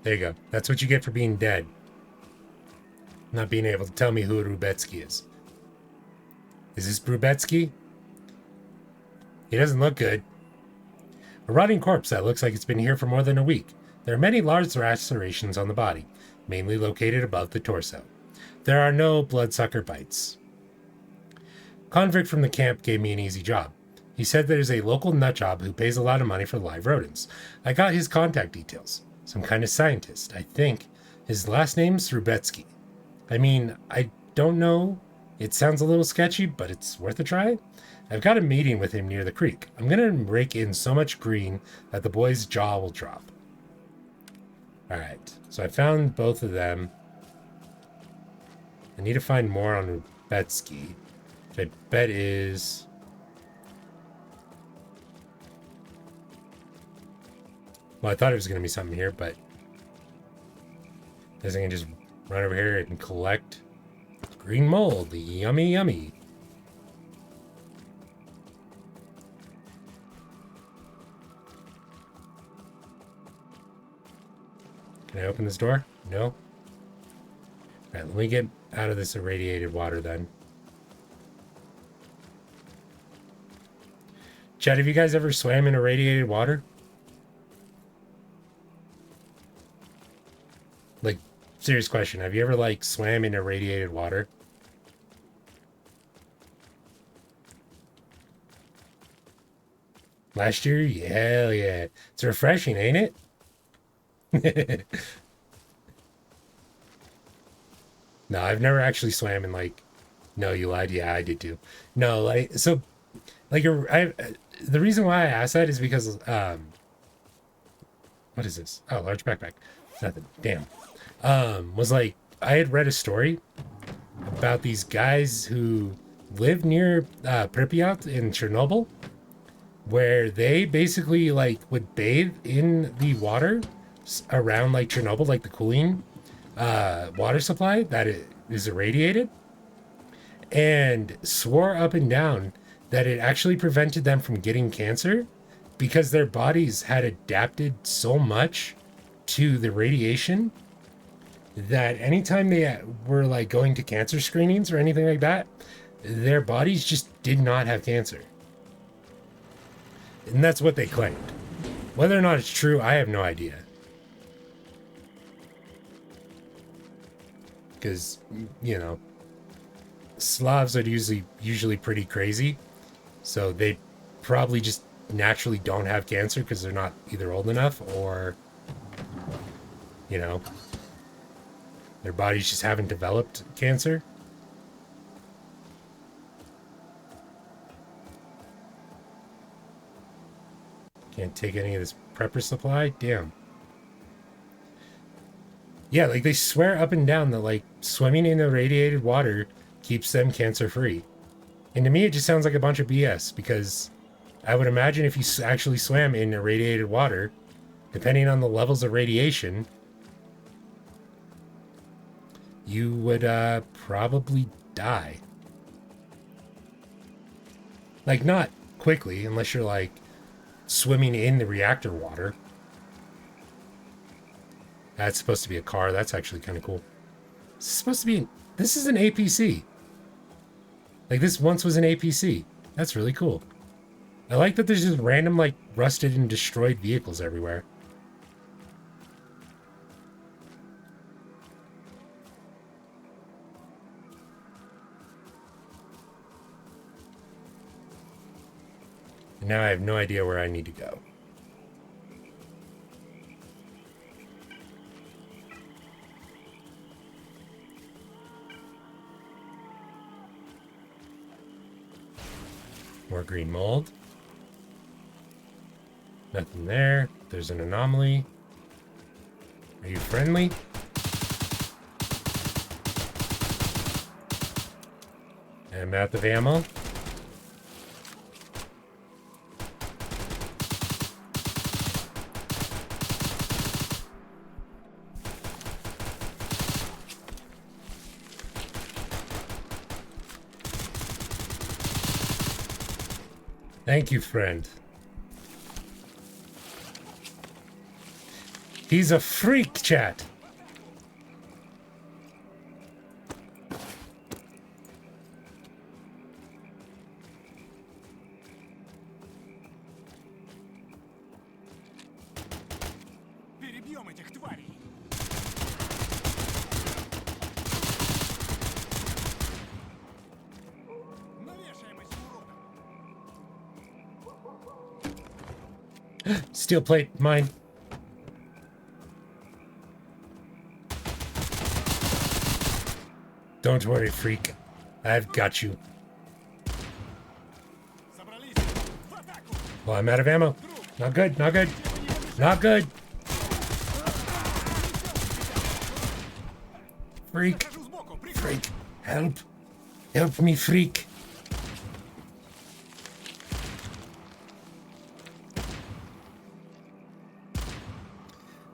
There you go. That's what you get for being dead. Not being able to tell me who Rubetsky is. Is this Rubetsky? He doesn't look good. A rotting corpse that looks like it's been here for more than a week. There are many large lacerations on the body, mainly located above the torso. There are no bloodsucker bites. Convict from the camp gave me an easy job. He said there's a local nutjob who pays a lot of money for live rodents. I got his contact details. Some kind of scientist, I think. His last name's Rubetsky. I mean, I don't know. It sounds a little sketchy, but it's worth a try. I've got a meeting with him near the creek. I'm gonna rake in so much green that the boy's jaw will drop. Alright, so I found both of them. I need to find more on Rubetsky, which I bet is... Well, I thought it was going to be something here, but I guess I can just run over here and collect green mold. Yummy, yummy. Can I open this door? No? All right, let me get out of this irradiated water then. Chad, have you guys ever swam in irradiated water? Like, serious question. Have you ever, like, swam in irradiated water? Last year? Hell yeah. It's refreshing, ain't it? No, I've never actually swam in, like... No, you lied. Yeah, I did too. No, like, so... Like, the reason why I asked that is because, what is this? Oh, large backpack. Nothing. Damn. Was like, I had read a story about these guys who live near Pripyat in Chernobyl, where they basically like would bathe in the water around like Chernobyl, like the cooling water supply that is irradiated, and swore up and down that it actually prevented them from getting cancer because their bodies had adapted so much to the radiation that anytime they were like going to cancer screenings or anything like that, their bodies just did not have cancer. And that's what they claimed. Whether or not it's true, I have no idea. Because, you know, Slavs are usually pretty crazy. So they probably just naturally don't have cancer because they're not either old enough or, you know, their bodies just haven't developed cancer. Can't take any of this prepper supply? Damn. Yeah, like they swear up and down that like swimming in irradiated water keeps them cancer free. And to me, it just sounds like a bunch of BS because I would imagine if you actually swam in irradiated water, depending on the levels of radiation, you would probably die. Like, not quickly, unless you're like swimming in the reactor water. That's supposed to be a car. That's actually kind of cool. This is supposed to be... This is an APC. Like, this once was an APC. That's really cool. I like that there's just random, like, rusted and destroyed vehicles everywhere. And now I have no idea where I need to go. More green mold. Nothing there. There's an anomaly. Are you friendly? And out of ammo. Thank you, friend. He's a freak, chat. Перебьем этих тварей. Навешаем этим уродам. Steel plate, mine. Don't worry, freak. I've got you. Собрались. В атаку. Well, I'm out of ammo. Not good, not good. Not good. Freak. Хожу сбоку. Прикрой. Freak. Help. Help me, freak.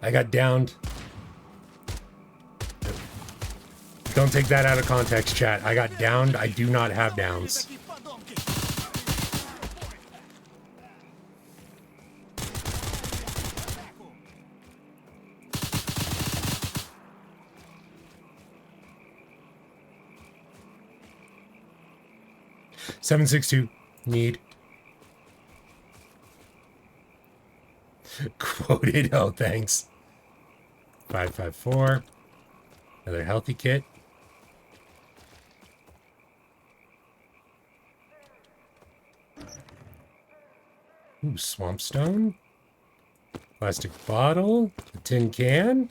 I got downed. Don't take that out of context, chat. I got downed. I do not have downs. Такие подонки. 762. Need. Quoted. Oh, thanks. 554. Another healthy kit. Ooh, swamp stone. Plastic bottle. A tin can.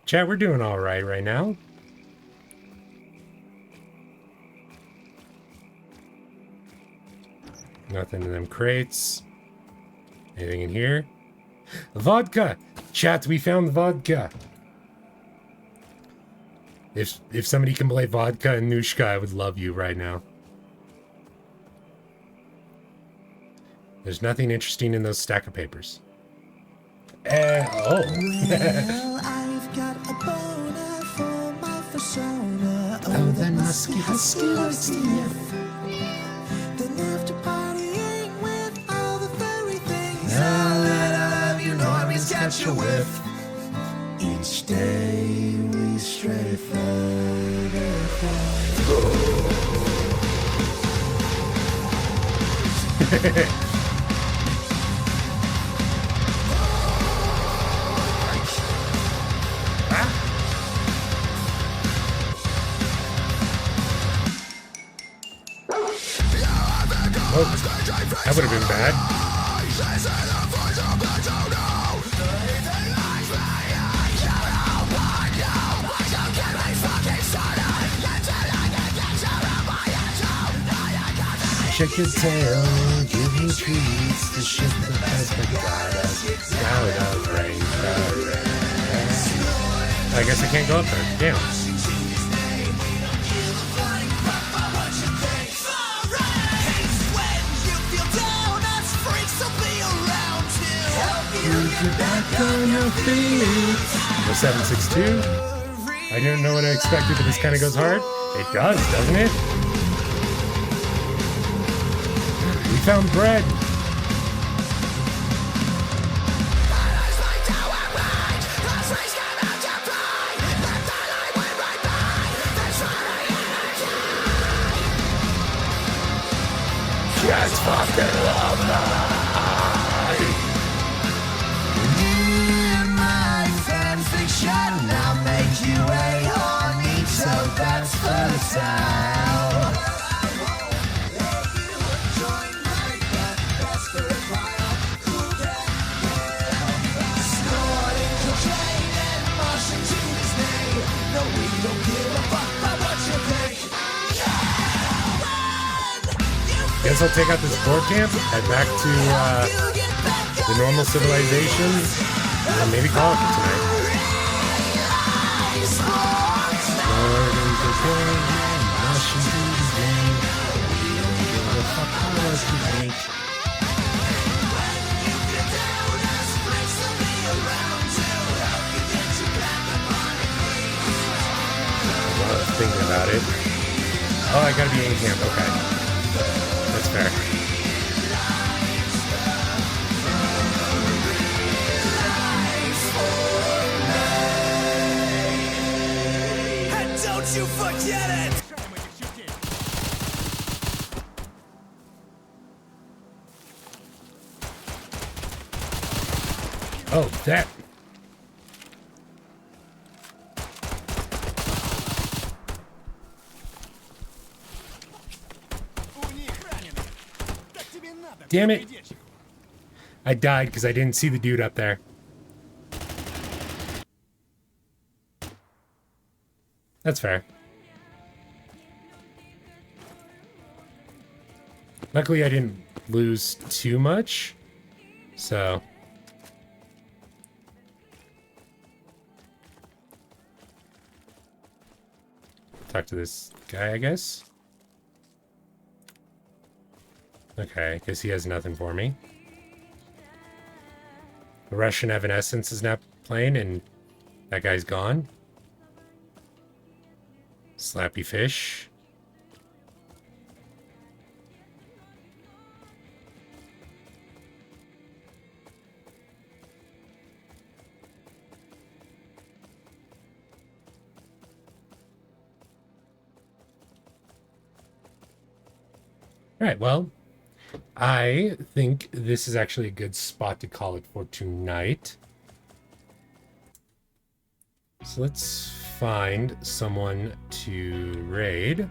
Chat, we're doing all right now. Nothing in them crates. Anything in here? Vodka! Chat, we found vodka. If somebody can play vodka and Nushka, I would love you right now. There's nothing interesting in those stack of papers. Oh. Well, I've got a boner for my persona. Oh, the husky, husky likes to nip. Then after partying with all the furry things, Now that I have you, Normies catch a whiff. Each day we stray further Oh, that would have been bad. Shake your tail, give me treats. The ship that has been got us out of range. I guess I can't go up there. Damn. You're back on your feet. The 762. I didn't know what I expected, but this kind of goes hard. It does, doesn't it? We found bread. Just fucking love that. I'll make you a horny, so that's fertile. Snorting cocaine and moshing to Disney. No, we don't give a fuck about what you think. Guess I'll take out this board camp, head back to the normal civilization, and maybe call it for tonight. Thinking about it. Oh, I gotta be in camp. Okay, that's fair. Don't you forget it! Решаем этих чертей. Oh, that. У них ранены. Так тебе надо. Damn it. передельщик. I died because I didn't see the dude up there. That's fair. Luckily, I didn't lose too much, so. Talk to this guy, I guess. Okay, I guess he has nothing for me. The Russian Evanescence is now playing, and that guy's gone. Slappy fish. All right, well, I think this is actually a good spot to call it for tonight. So let's find someone to raid.